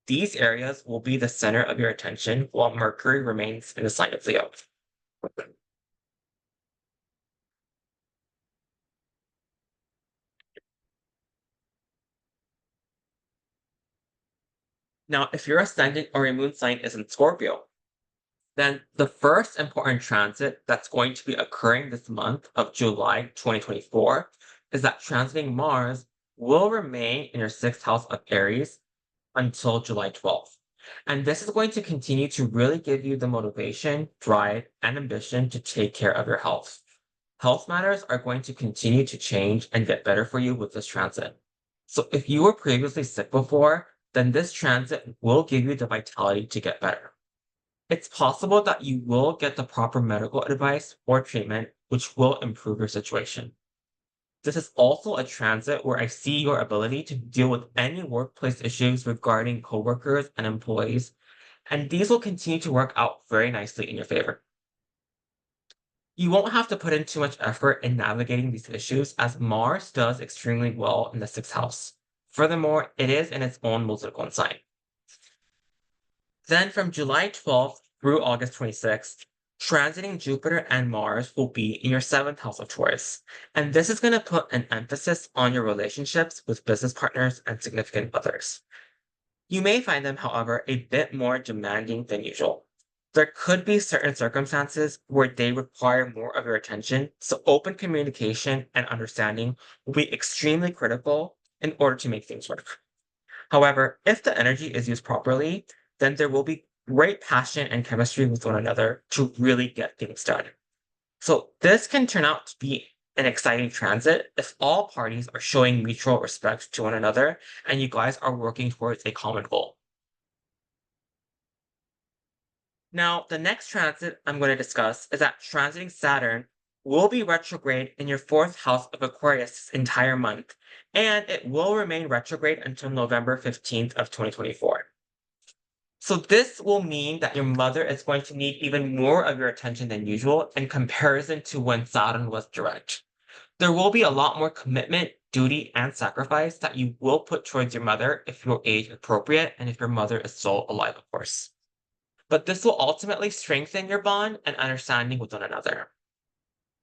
These areas will be the center of your attention while Mercury remains in the sign of Leo. Now, if your ascendant or your moon sign is in Scorpio, then the first important transit that's going to be occurring this month of July 2024 is that transiting Mars will remain in your 6th house of Aries until July 12th. And this is going to continue to really give you the motivation, drive, and ambition to take care of your health. Health matters are going to continue to change and get better for you with this transit. So if you were previously sick before, then this transit will give you the vitality to get better. It's possible that you will get the proper medical advice or treatment, which will improve your situation. This is also a transit where I see your ability to deal with any workplace issues regarding coworkers and employees, and these will continue to work out very nicely in your favor. You won't have to put in too much effort in navigating these issues as Mars does extremely well in the 6th house. Furthermore, it is in its own zodiacal sign. Then from July 12th through August 26th, transiting Jupiter and Mars will be in your 7th house of Taurus. And this is going to put an emphasis on your relationships with business partners and significant others. You may find them, however, a bit more demanding than usual. There could be certain circumstances where they require more of your attention, so open communication and understanding will be extremely critical in order to make things work. However, if the energy is used properly, then there will be great passion and chemistry with one another to really get things done. So this can turn out to be an exciting transit if all parties are showing mutual respect to one another and you guys are working towards a common goal. Now, the next transit I'm going to discuss is that transiting Saturn will be retrograde in your 4th house of Aquarius this entire month, and it will remain retrograde until November 15th of 2024. So this will mean that your mother is going to need even more of your attention than usual in comparison to when Saturn was direct. There will be a lot more commitment, duty, and sacrifice that you will put towards your mother if you're age appropriate and if your mother is still alive, of course. But this will ultimately strengthen your bond and understanding with one another.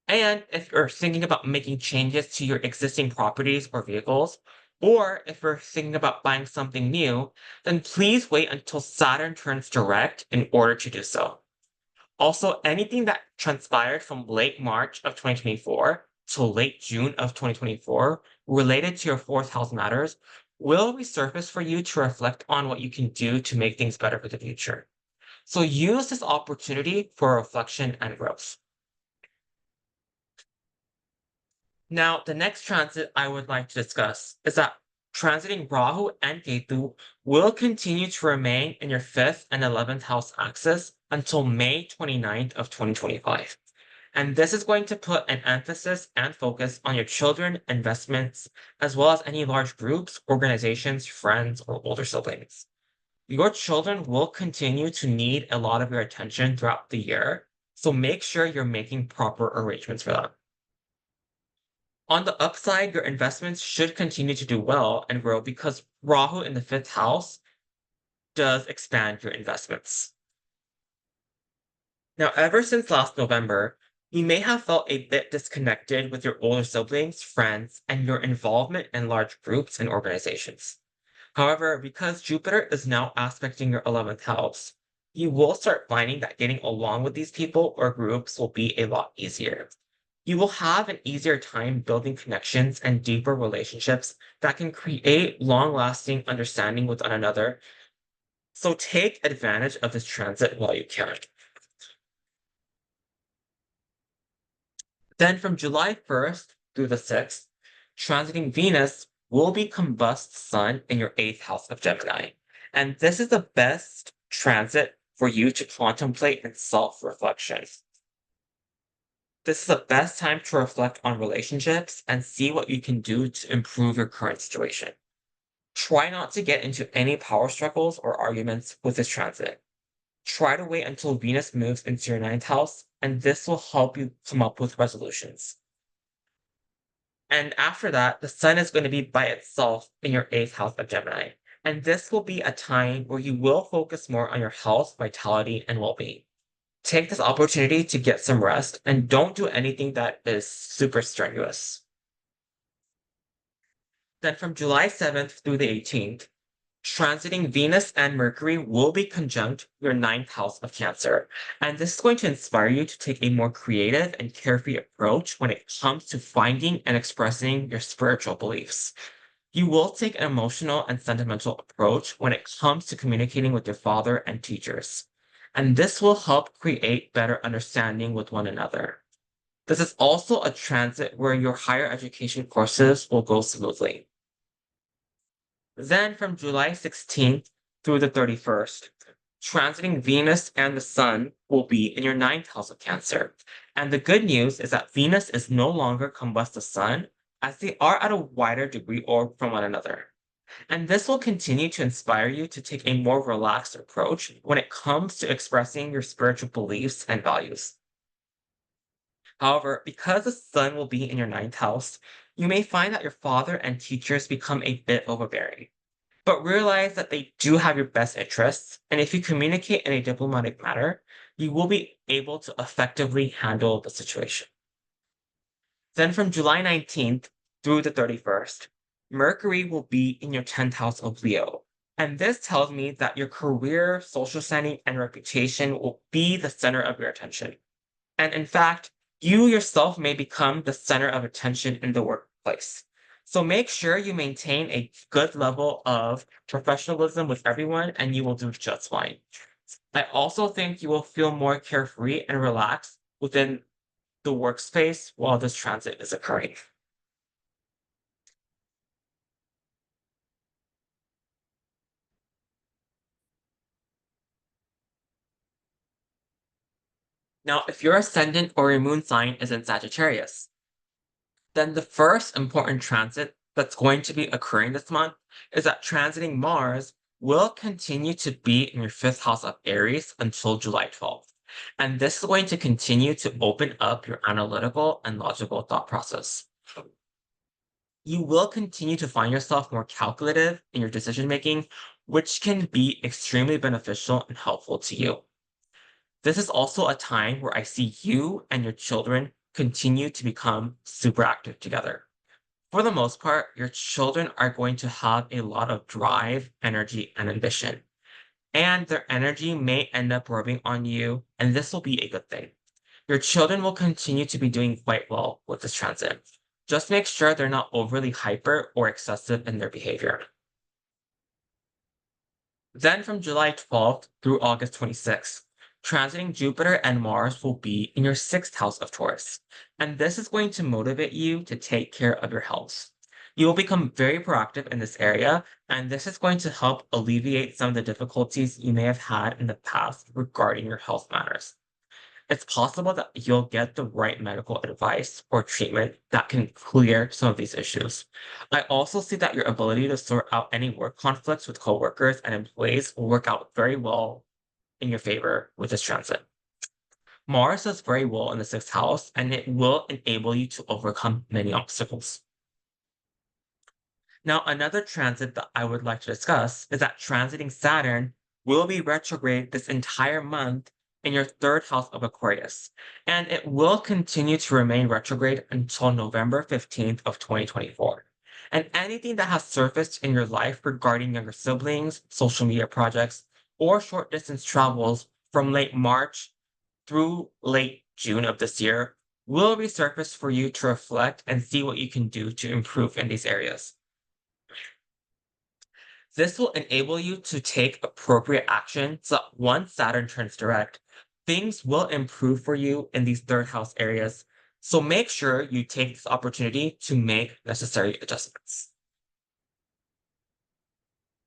And if you're thinking about making changes to your existing properties or vehicles, or if you're thinking about buying something new, then please wait until Saturn turns direct in order to do so. Also, anything that transpired from late March of 2024 to late June of 2024 related to your fourth house matters will resurface for you to reflect on what you can do to make things better for the future. So use this opportunity for reflection and growth. Now, the next transit I would like to discuss is that transiting Rahu and Ketu will continue to remain in your 5th and 11th house axis until May 29th of 2025. And this is going to put an emphasis and focus on your children, investments, as well as any large groups, organizations, friends, or older siblings. Your children will continue to need a lot of your attention throughout the year, so make sure you're making proper arrangements for them. On the upside, your investments should continue to do well and grow because Rahu in the 5th house does expand your investments. Now, ever since last November, you may have felt a bit disconnected with your older siblings, friends, and your involvement in large groups and organizations. However, because Jupiter is now aspecting your 11th house, you will start finding that getting along with these people or groups will be a lot easier. You will have an easier time building connections and deeper relationships that can create long-lasting understanding with one another. So take advantage of this transit while you can. Then from July 1st through the 6th, transiting Venus will be combust Sun in your 8th house of Gemini. And this is the best transit for you to contemplate and self-reflection. This is the best time to reflect on relationships and see what you can do to improve your current situation. Try not to get into any power struggles or arguments with this transit. Try to wait until Venus moves into your 9th house, and this will help you come up with resolutions. And after that, the Sun is going to be by itself in your 8th house of Gemini. And this will be a time where you will focus more on your health, vitality, and well-being. Take this opportunity to get some rest and don't do anything that is super strenuous. Then from July 7th through the 18th, transiting Venus and Mercury will be conjunct your 9th house of Cancer. And this is going to inspire you to take a more creative and carefree approach when it comes to finding and expressing your spiritual beliefs. You will take an emotional and sentimental approach when it comes to communicating with your father and teachers. And this will help create better understanding with one another. This is also a transit where your higher education courses will go smoothly. Then from July 16th through the 31st, transiting Venus and the Sun will be in your 9th house of Cancer. And the good news is that Venus is no longer combust the Sun, as they are at a wider degree orb from one another. And this will continue to inspire you to take a more relaxed approach when it comes to expressing your spiritual beliefs and values. However, because the Sun will be in your 9th house, you may find that your father and teachers become a bit overbearing. But realize that they do have your best interests, and if you communicate in a diplomatic manner, you will be able to effectively handle the situation. Then from July 19th through the 31st, Mercury will be in your 10th house of Leo. And this tells me that your career, social standing, and reputation will be the center of your attention. And in fact, you yourself may become the center of attention in the workplace. So make sure you maintain a good level of professionalism with everyone, and you will do just fine. I also think you will feel more carefree and relaxed within the workspace while this transit is occurring. Now, if your ascendant or your moon sign is in Sagittarius, then the first important transit that's going to be occurring this month is that transiting Mars will continue to be in your 5th house of Aries until July 12th. And this is going to continue to open up your analytical and logical thought process. You will continue to find yourself more calculative in your decision making, which can be extremely beneficial and helpful to you. This is also a time where I see you and your children continue to become super active together. For the most part, your children are going to have a lot of drive, energy, and ambition. And their energy may end up rubbing on you, and this will be a good thing. Your children will continue to be doing quite well with this transit. Just make sure they're not overly hyper or excessive in their behavior. Then from July 12th through August 26th, transiting Jupiter and Mars will be in your sixth house of Taurus. And this is going to motivate you to take care of your health. You will become very proactive in this area, and this is going to help alleviate some of the difficulties you may have had in the past regarding your health matters. It's possible that you'll get the right medical advice or treatment that can clear some of these issues. I also see that your ability to sort out any work conflicts with coworkers and employees will work out very well in your favor with this transit. Mars does very well in the sixth house, and it will enable you to overcome many obstacles. Now, another transit that I would like to discuss is that transiting Saturn will be retrograde this entire month in your third house of Aquarius, and it will continue to remain retrograde until November 15th of 2024. And anything that has surfaced in your life regarding younger siblings, social media projects, or short distance travels from late March through late June of this year will resurface for you to reflect and see what you can do to improve in these areas. This will enable you to take appropriate action so that once Saturn turns direct, things will improve for you in these third house areas. So make sure you take this opportunity to make necessary adjustments.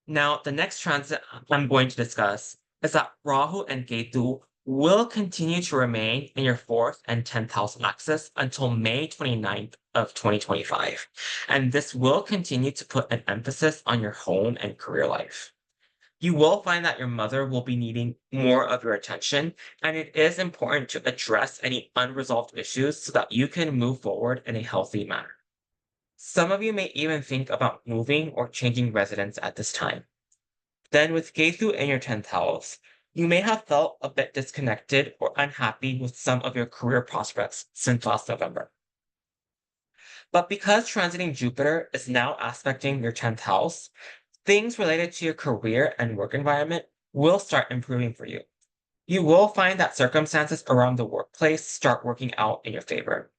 Now, the next transit I'm going to discuss is that Rahu and Ketu will continue to remain in your fourth and 10th house axis until May 29th of 2025. And this will continue to put an emphasis on your home and career life. You will find that your mother will be needing more of your attention, and it is important to address any unresolved issues so that you can move forward in a healthy manner. Some of you may even think about moving or changing residence at this time. Then with Ketu in your 10th house, you may have felt a bit disconnected or unhappy with some of your career prospects since last November. But because transiting Jupiter is now aspecting your 10th house, things related to your career and work environment will start improving for you. You will find that circumstances around the workplace start working out in your favor.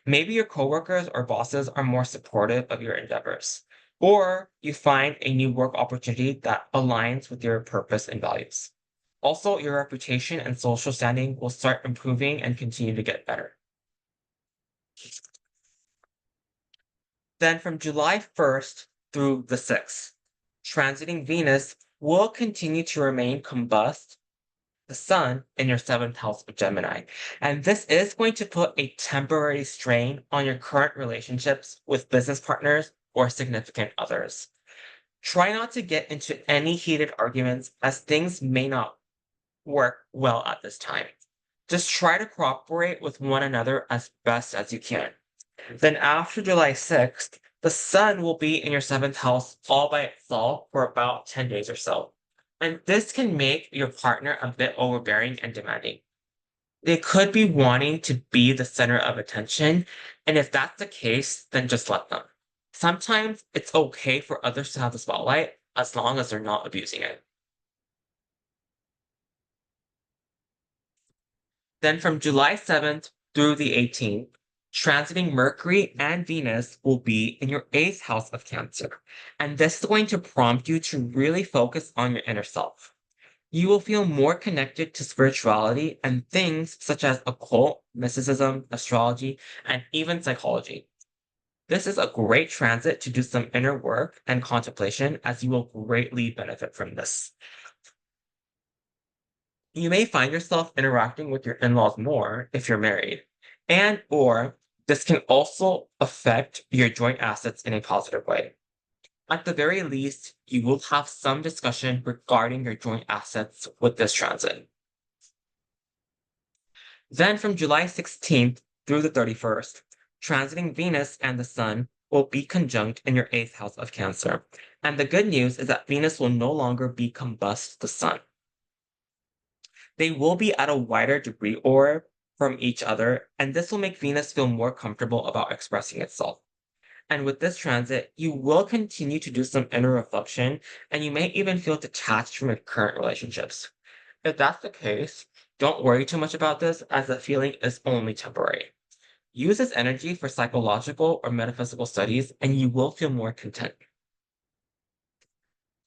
Maybe your coworkers or bosses are more supportive of your endeavors, or you find a new work opportunity that aligns with your purpose and values. Also, your reputation and social standing will start improving and continue to get better. Then from July 1st through the 6th, transiting Venus will continue to remain combust the sun in your seventh house of Gemini. And this is going to put a temporary strain on your current relationships with business partners or significant others. Try not to get into any heated arguments as things may not work well at this time. Just try to cooperate with one another as best as you can. Then after July 6th, the sun will be in your seventh house all by itself for about 10 days or so. And this can make your partner a bit overbearing and demanding. They could be wanting to be the center of attention, and if that's the case, then just let them. Sometimes it's okay for others to have the spotlight as long as they're not abusing it. Then from July 7th through the 18th, transiting Mercury and Venus will be in your eighth house of Cancer. And this is going to prompt you to really focus on your inner self. You will feel more connected to spirituality and things such as occult, mysticism, astrology, and even psychology. This is a great transit to do some inner work and contemplation as you will greatly benefit from this. You may find yourself interacting with your in-laws more if you're married, and or this can also affect your joint assets in a positive way. At the very least, you will have some discussion regarding your joint assets with this transit. Then from July 16th through the 31st, transiting Venus and the Sun will be conjunct in your 8th house of Cancer. And the good news is that Venus will no longer be combust the Sun. They will be at a wider degree orb from each other, and this will make Venus feel more comfortable about expressing itself. And with this transit, you will continue to do some inner reflection, and you may even feel detached from your current relationships. If that's the case, don't worry too much about this, as the feeling is only temporary. Use this energy for psychological or metaphysical studies, and you will feel more content.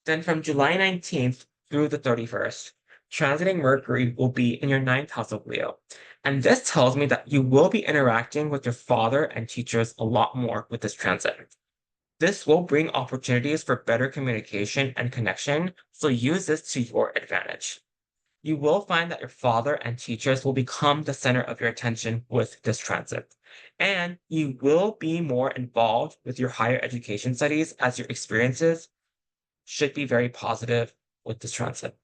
Then from July 19th through the 31st, transiting Mercury will be in your 9th house of Leo. And this tells me that you will be interacting with your father and teachers a lot more with this transit. This will bring opportunities for better communication and connection, so use this to your advantage. You will find that your father and teachers will become the center of your attention with this transit. And you will be more involved with your higher education studies, as your experiences should be very positive with this transit.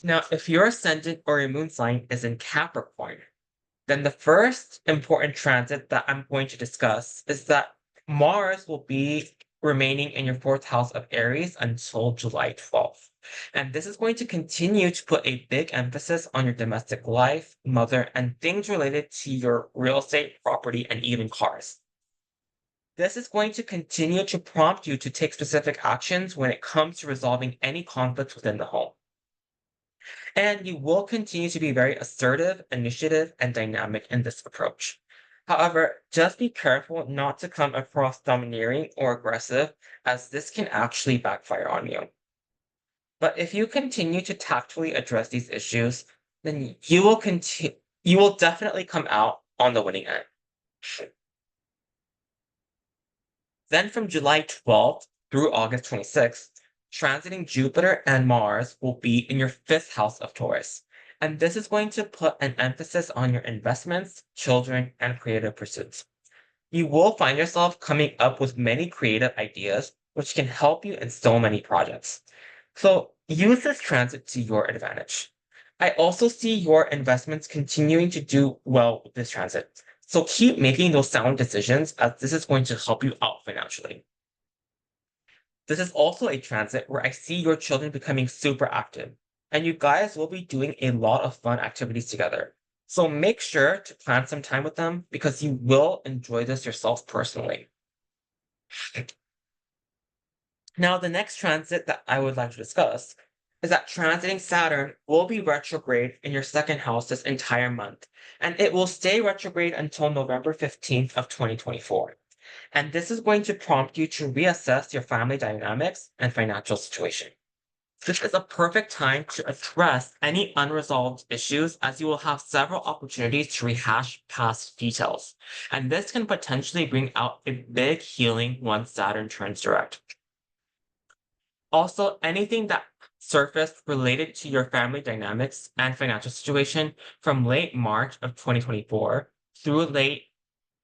Now, if your ascendant or your moon sign is in Capricorn, then the first important transit that I'm going to discuss is that Mars will be remaining in your 4th house of Aries until July 12th. And this is going to continue to put a big emphasis on your domestic life, mother, and things related to your real estate, property, and even cars. This is going to continue to prompt you to take specific actions when it comes to resolving any conflicts within the home. And you will continue to be very assertive, initiative, and dynamic in this approach. However, just be careful not to come across domineering or aggressive, as this can actually backfire on you. But if you continue to tactfully address these issues, then you will definitely come out on the winning end. Then from July 12th through August 26th, transiting Jupiter and Mars will be in your 5th house of Taurus. And this is going to put an emphasis on your investments, children, and creative pursuits. You will find yourself coming up with many creative ideas, which can help you in so many projects. So use this transit to your advantage. I also see your investments continuing to do well with this transit. So keep making those sound decisions, as this is going to help you out financially. This is also a transit where I see your children becoming super active, and you guys will be doing a lot of fun activities together. So make sure to plan some time with them, because you will enjoy this yourself personally. Now, the next transit that I would like to discuss is that transiting Saturn will be retrograde in your 2nd house this entire month, and it will stay retrograde until November 15th of 2024. And this is going to prompt you to reassess your family dynamics and financial situation. This is a perfect time to address any unresolved issues, as you will have several opportunities to rehash past details. And this can potentially bring out a big healing once Saturn turns direct. Also, anything that surfaced related to your family dynamics and financial situation from late March of 2024 through late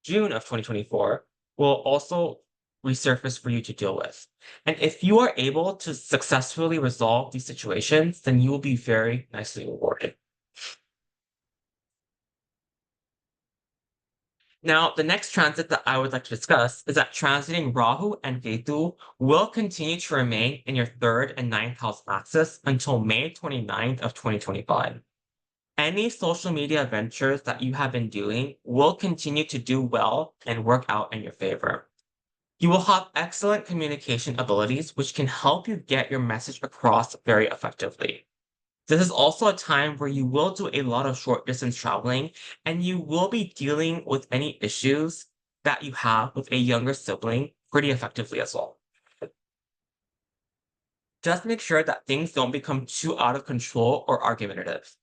June of 2024 will also resurface for you to deal with. And if you are able to successfully resolve these situations, then you will be very nicely rewarded. Now, the next transit that I would like to discuss is that transiting Rahu and Ketu will continue to remain in your 3rd and 9th house axis until May 29th of 2025. Any social media ventures that you have been doing will continue to do well and work out in your favor. You will have excellent communication abilities, which can help you get your message across very effectively. This is also a time where you will do a lot of short distance traveling, and you will be dealing with any issues that you have with a younger sibling pretty effectively as well. Just make sure that things don't become too out of control or argumentative.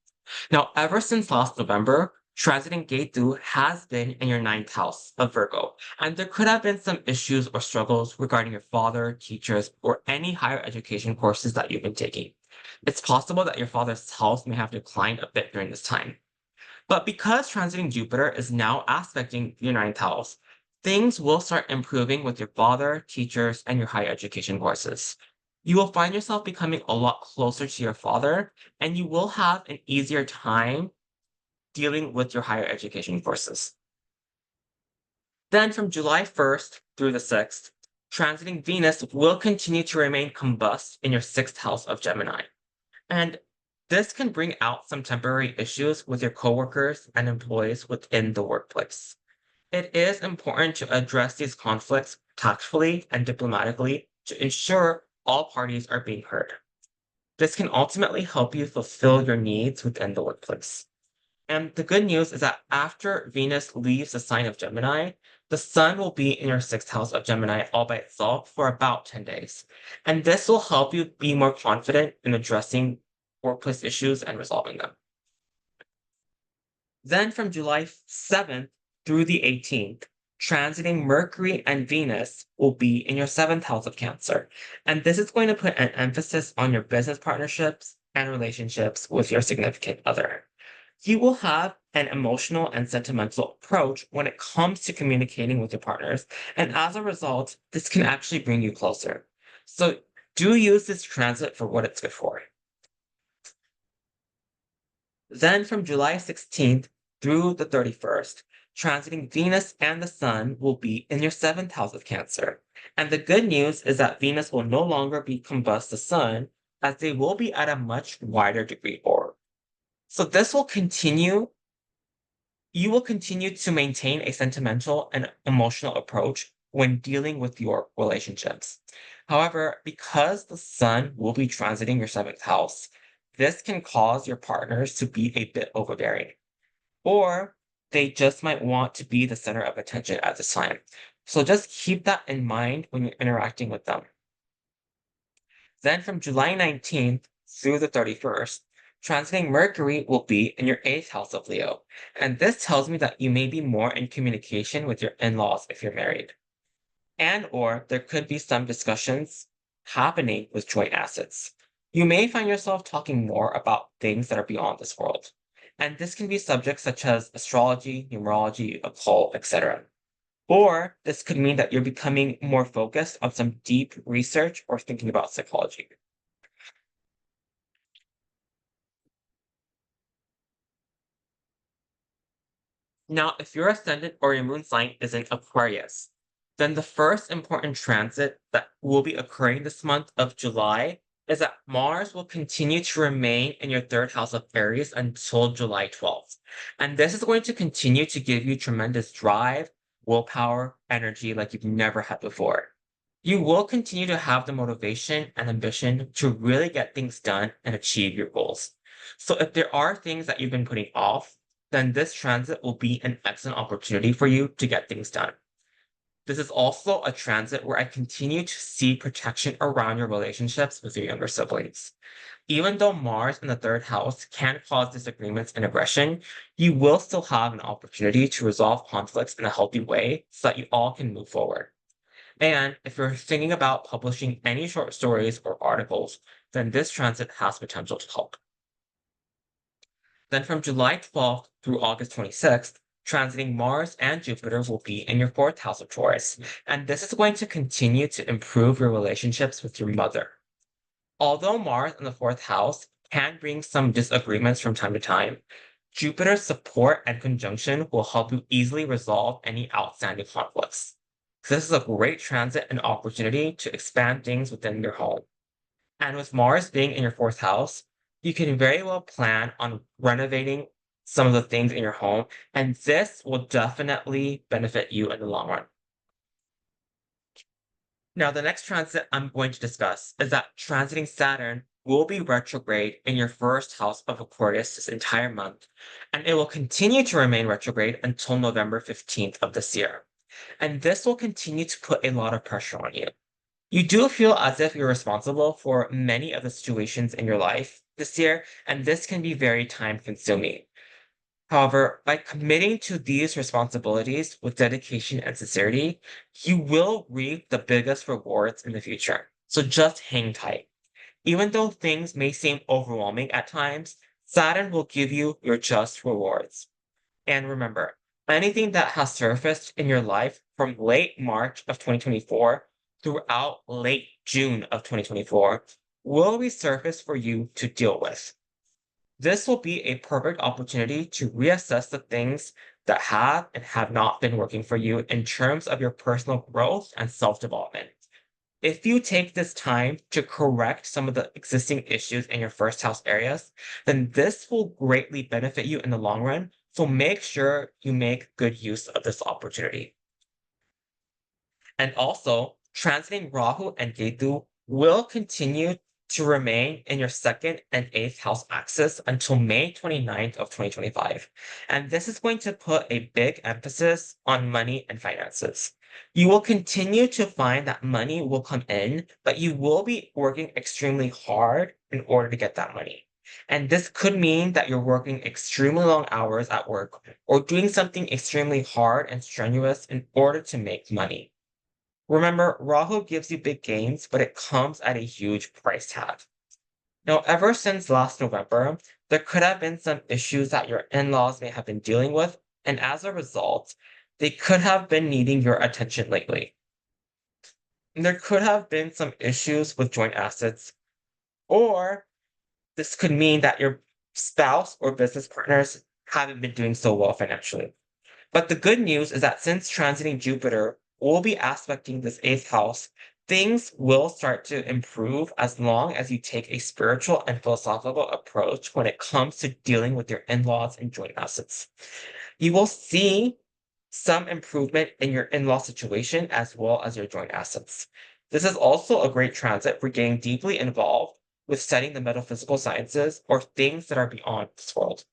Now, ever since last November, transiting Ketu has been in your 9th house of Virgo, and there could have been some issues or struggles regarding your father, teachers, or any higher education courses that you've been taking. It's possible that your father's health may have declined a bit during this time. But because transiting Jupiter is now aspecting your 9th house, things will start improving with your father, teachers, and your higher education courses. You will find yourself becoming a lot closer to your father, and you will have an easier time dealing with your higher education courses. Then from July 1st through the 6th, transiting Venus will continue to remain combust in your 6th house of Gemini. And this can bring out some temporary issues with your coworkers and employees within the workplace. It is important to address these conflicts tactfully and diplomatically to ensure all parties are being heard. This can ultimately help you fulfill your needs within the workplace. And the good news is that after Venus leaves the sign of Gemini, the Sun will be in your 6th house of Gemini all by itself for about 10 days. And this will help you be more confident in addressing workplace issues and resolving them. Then from July 7th through the 18th, transiting Mercury and Venus will be in your 7th house of Cancer. And this is going to put an emphasis on your business partnerships and relationships with your significant other. You will have an emotional and sentimental approach when it comes to communicating with your partners. And as a result, this can actually bring you closer. So do use this transit for what it's good for. Then from July 16th through the 31st, transiting Venus and the Sun will be in your 7th house of Cancer. And the good news is that Venus will no longer be combust the Sun, as they will be at a much wider degree orb. So this will continue. You will continue to maintain a sentimental and emotional approach when dealing with your relationships. However, because the Sun will be transiting your 7th house, this can cause your partners to be a bit overbearing, or they just might want to be the center of attention at this time. So just keep that in mind when you're interacting with them. Then from July 19th through the 31st, transiting Mercury will be in your 8th house of Leo. And this tells me that you may be more in communication with your in-laws if you're married. And or there could be some discussions happening with joint assets. You may find yourself talking more about things that are beyond this world. And this can be subjects such as astrology, numerology, occult, etc. Or this could mean that you're becoming more focused on some deep research or thinking about psychology. Now, if your ascendant or your moon sign is in Aquarius, then the first important transit that will be occurring this month of July is that Mars will continue to remain in your 3rd house of Aries until July 12th. And this is going to continue to give you tremendous drive, willpower, energy like you've never had before. You will continue to have the motivation and ambition to really get things done and achieve your goals. So if there are things that you've been putting off, then this transit will be an excellent opportunity for you to get things done. This is also a transit where I continue to see protection around your relationships with your younger siblings. Even though Mars in the 3rd house can cause disagreements and aggression, you will still have an opportunity to resolve conflicts in a healthy way so that you all can move forward. And if you're thinking about publishing any short stories or articles, then this transit has potential to help. Then from July 12th through August 26th, transiting Mars and Jupiter will be in your 4th house of Taurus, and this is going to continue to improve your relationships with your mother. Although Mars in the 4th house can bring some disagreements from time to time, Jupiter's support and conjunction will help you easily resolve any outstanding conflicts. This is a great transit and opportunity to expand things within your home. And with Mars being in your 4th house, you can very well plan on renovating some of the things in your home, and this will definitely benefit you in the long run. Now, the next transit I'm going to discuss is that transiting Saturn will be retrograde in your 1st house of Aquarius this entire month, and it will continue to remain retrograde until November 15th of this year. And this will continue to put a lot of pressure on you. You do feel as if you're responsible for many of the situations in your life this year, and this can be very time consuming. However, by committing to these responsibilities with dedication and sincerity, you will reap the biggest rewards in the future. So just hang tight. Even though things may seem overwhelming at times, Saturn will give you your just rewards. And remember, anything that has surfaced in your life from late March of 2024 throughout late June of 2024 will resurface for you to deal with. This will be a perfect opportunity to reassess the things that have and have not been working for you in terms of your personal growth and self-development. If you take this time to correct some of the existing issues in your first house areas, then this will greatly benefit you in the long run. So make sure you make good use of this opportunity. And also, transiting Rahu and Ketu will continue to remain in your second and eighth house axis until May 29th of 2025. And this is going to put a big emphasis on money and finances. You will continue to find that money will come in, but you will be working extremely hard in order to get that money. And this could mean that you're working extremely long hours at work or doing something extremely hard and strenuous in order to make money. Remember, Rahu gives you big gains, but it comes at a huge price tag. Now, ever since last November, there could have been some issues that your in-laws may have been dealing with, and as a result, they could have been needing your attention lately. And there could have been some issues with joint assets, or this could mean that your spouse or business partners haven't been doing so well financially. But the good news is that since transiting Jupiter will be aspecting this eighth house, things will start to improve as long as you take a spiritual and philosophical approach when it comes to dealing with your in-laws and joint assets. You will see some improvement in your in-law situation as well as your joint assets. This is also a great transit for getting deeply involved with studying the metaphysical sciences or things that are beyond this world.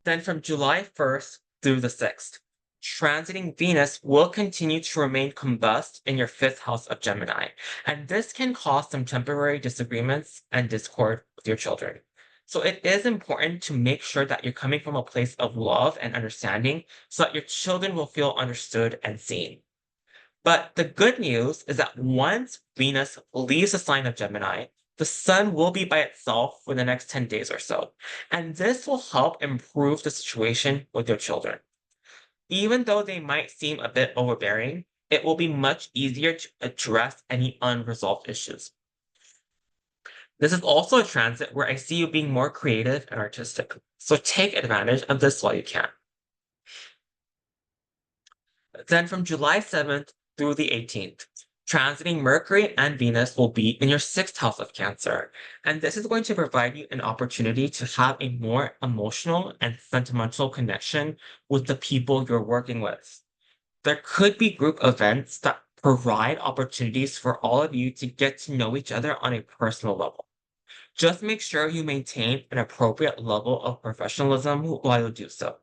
Then from July 1st through the 6th, transiting Venus will continue to remain combust in your fifth house of Gemini, and this can cause some temporary disagreements and discord with your children. So it is important to make sure that you're coming from a place of love and understanding so that your children will feel understood and seen. But the good news is that once Venus leaves the sign of Gemini, the sun will be by itself for the next 10 days or so. And this will help improve the situation with your children. Even though they might seem a bit overbearing, it will be much easier to address any unresolved issues. This is also a transit where I see you being more creative and artistic. So take advantage of this while you can. Then from July 7th through the 18th, transiting Mercury and Venus will be in your sixth house of Cancer. And this is going to provide you an opportunity to have a more emotional and sentimental connection with the people you're working with. There could be group events that provide opportunities for all of you to get to know each other on a personal level. Just make sure you maintain an appropriate level of professionalism while you do so.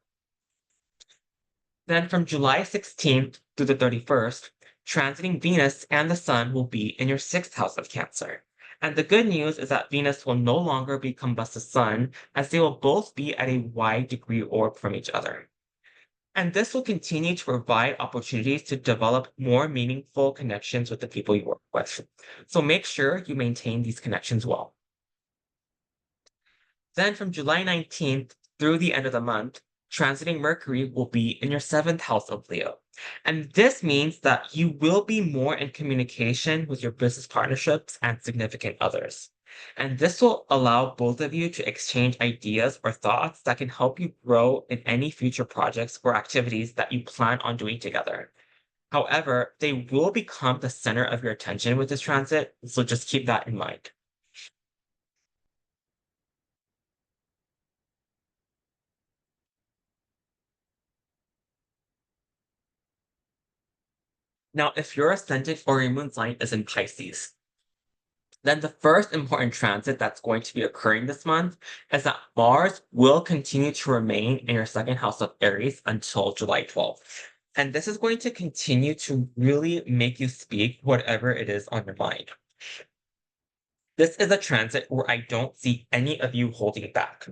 Then from July 16th through the 31st, transiting Venus and the Sun will be in your sixth house of Cancer. And the good news is that Venus will no longer be combust the Sun, as they will both be at a wide degree orb from each other. And this will continue to provide opportunities to develop more meaningful connections with the people you work with. So make sure you maintain these connections well. Then from July 19th through the end of the month, transiting Mercury will be in your seventh house of Leo. And this means that you will be more in communication with your business partnerships and significant others. And this will allow both of you to exchange ideas or thoughts that can help you grow in any future projects or activities that you plan on doing together. However, they will become the center of your attention with this transit, so just keep that in mind. Now, if your ascendant or your moon sign is in Pisces, then the first important transit that's going to be occurring this month is that Mars will continue to remain in your second house of Aries until July 12th. And this is going to continue to really make you speak whatever it is on your mind. This is a transit where I don't see any of you holding back.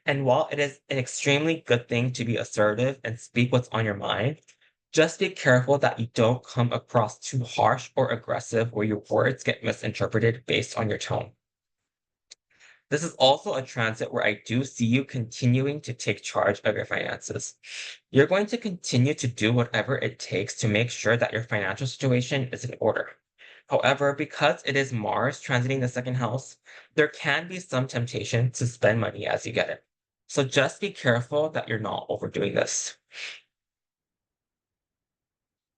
And while it is an extremely good thing to be assertive and speak what's on your mind, just be careful that you don't come across too harsh or aggressive where your words get misinterpreted based on your tone. This is also a transit where I do see you continuing to take charge of your finances. You're going to continue to do whatever it takes to make sure that your financial situation is in order. However, because it is Mars transiting the second house, there can be some temptation to spend money as you get it. So just be careful that you're not overdoing this.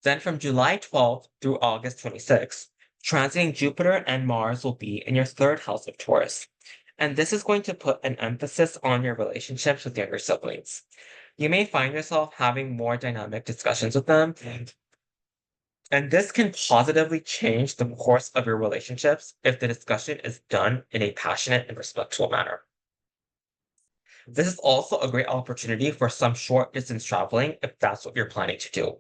Then from July 12th through August 26th, transiting Jupiter and Mars will be in your third house of Taurus. And this is going to put an emphasis on your relationships with younger siblings. You may find yourself having more dynamic discussions with them, and this can positively change the course of your relationships if the discussion is done in a passionate and respectful manner. This is also a great opportunity for some short distance traveling if that's what you're planning to do.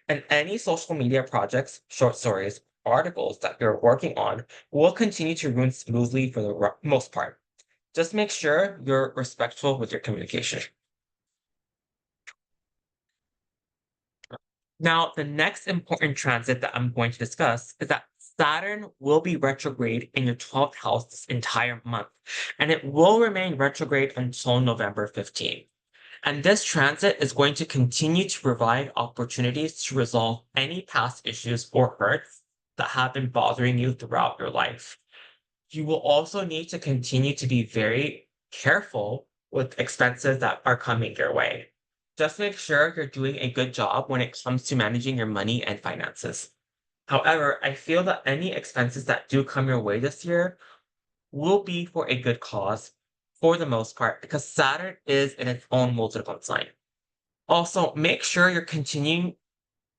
And any social media projects, short stories, articles that you're working on will continue to run smoothly for the most part. Just make sure you're respectful with your communication. Now, the next important transit that I'm going to discuss is that Saturn will be retrograde in your 12th house this entire month, and it will remain retrograde until November 15th. And this transit is going to continue to provide opportunities to resolve any past issues or hurts that have been bothering you throughout your life. You will also need to continue to be very careful with expenses that are coming your way. Just make sure you're doing a good job when it comes to managing your money and finances. However, I feel that any expenses that do come your way this year will be for a good cause for the most part because Saturn is in its own multiple sign. Also, make sure you're continuing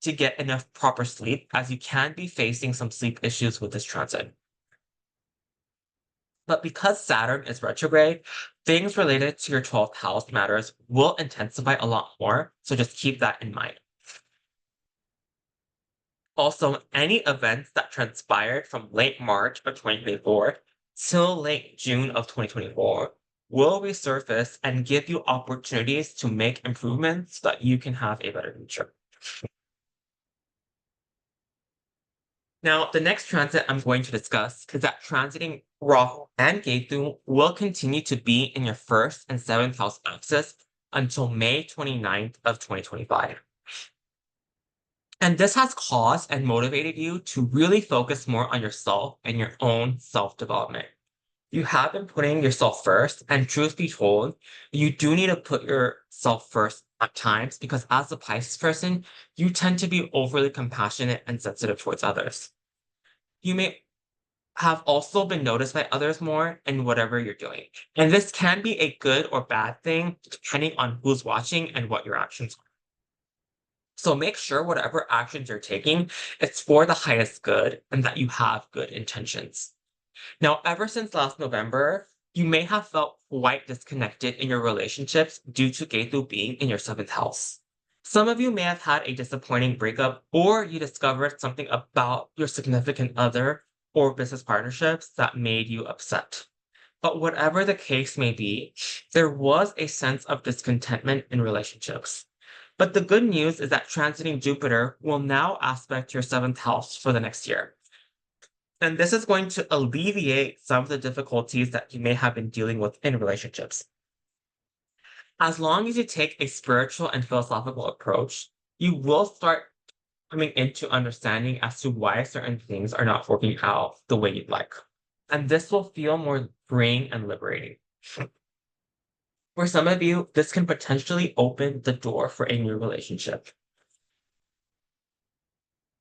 to get enough proper sleep as you can be facing some sleep issues with this transit. But because Saturn is retrograde, things related to your 12th house matters will intensify a lot more, so just keep that in mind. Also, any events that transpired from late March of 2024 till late June of 2024 will resurface and give you opportunities to make improvements so that you can have a better future. Now, the next transit I'm going to discuss is that transiting Rahu and Ketu will continue to be in your first and seventh house axis until May 29th of 2025. And this has caused and motivated you to really focus more on yourself and your own self-development. You have been putting yourself first, and truth be told, you do need to put yourself first at times because as a Pisces person, you tend to be overly compassionate and sensitive towards others. You may have also been noticed by others more in whatever you're doing. And this can be a good or bad thing depending on who's watching and what your actions are. So make sure whatever actions you're taking, it's for the highest good and that you have good intentions. Now, ever since last November, you may have felt quite disconnected in your relationships due to Ketu being in your seventh house. Some of you may have had a disappointing breakup, or you discovered something about your significant other or business partnerships that made you upset. But whatever the case may be, there was a sense of discontentment in relationships. But the good news is that transiting Jupiter will now aspect your seventh house for the next year. And this is going to alleviate some of the difficulties that you may have been dealing with in relationships. As long as you take a spiritual and philosophical approach, you will start coming into understanding as to why certain things are not working out the way you'd like. And this will feel more freeing and liberating. For some of you, this can potentially open the door for a new relationship.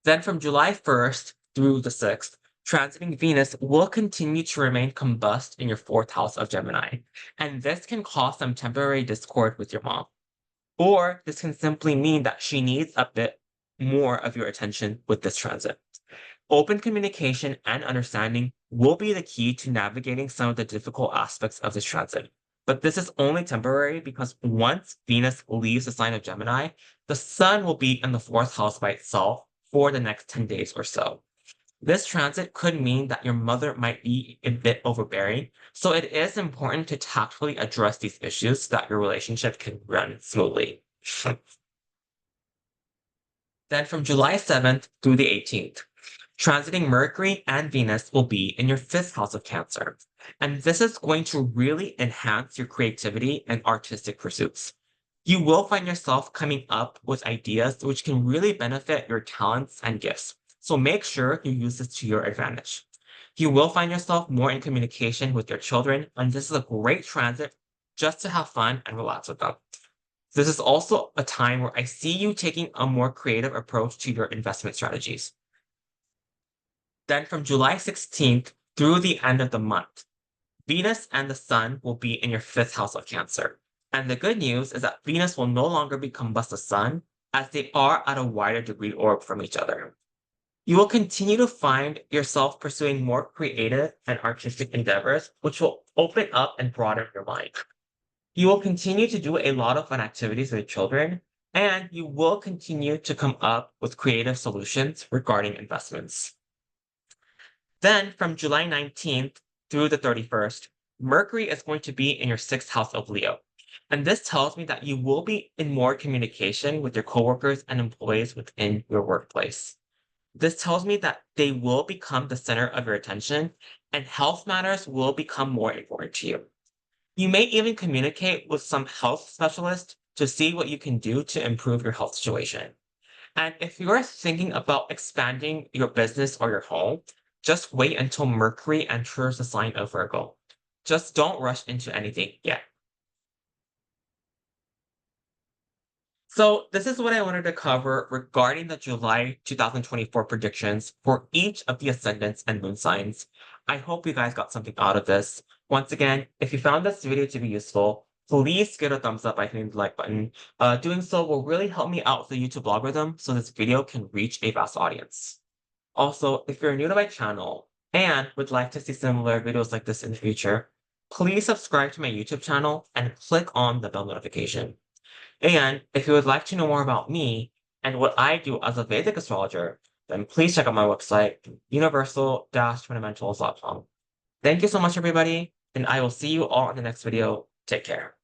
Then from July 1st through the 6th, transiting Venus will continue to remain combust in your fourth house of Gemini. And this can cause some temporary discord with your mom. Or this can simply mean that she needs a bit more of your attention with this transit. Open communication and understanding will be the key to navigating some of the difficult aspects of this transit. But this is only temporary because once Venus leaves the sign of Gemini, the sun will be in the fourth house by itself for the next 10 days or so. This transit could mean that your mother might be a bit overbearing, so it is important to tactfully address these issues so that your relationship can run smoothly. Then from July 7th through the 18th, transiting Mercury and Venus will be in your fifth house of Cancer. And this is going to really enhance your creativity and artistic pursuits. You will find yourself coming up with ideas which can really benefit your talents and gifts. So make sure you use this to your advantage. You will find yourself more in communication with your children, and this is a great transit just to have fun and relax with them. This is also a time where I see you taking a more creative approach to your investment strategies. Then from July 16th through the end of the month, Venus and the Sun will be in your fifth house of Cancer. And the good news is that Venus will no longer become combust the Sun, as they are at a wider degree orb from each other. You will continue to find yourself pursuing more creative and artistic endeavors, which will open up and broaden your mind. You will continue to do a lot of fun activities with children, and you will continue to come up with creative solutions regarding investments. Then from July 19th through the 31st, Mercury is going to be in your sixth house of Leo. And this tells me that you will be in more communication with your coworkers and employees within your workplace. This tells me that they will become the center of your attention and health matters will become more important to you. You may even communicate with some health specialist to see what you can do to improve your health situation. And if you're thinking about expanding your business or your home, just wait until Mercury enters the sign of Virgo. Just don't rush into anything yet. So this is what I wanted to cover regarding the July 2024 predictions for each of the ascendants and moon signs. I hope you guys got something out of this. Once again, if you found this video to be useful, please give it a thumbs up by hitting the like button. Doing so will really help me out with the YouTube algorithm so this video can reach a vast audience. Also, if you're new to my channel and would like to see similar videos like this in the future, please subscribe to my YouTube channel and click on the bell notification. And if you would like to know more about me and what I do as a Vedic astrologer, then please check out my website, universal-fundamentals.com. Thank you so much, everybody, and I will see you all in the next video. Take care.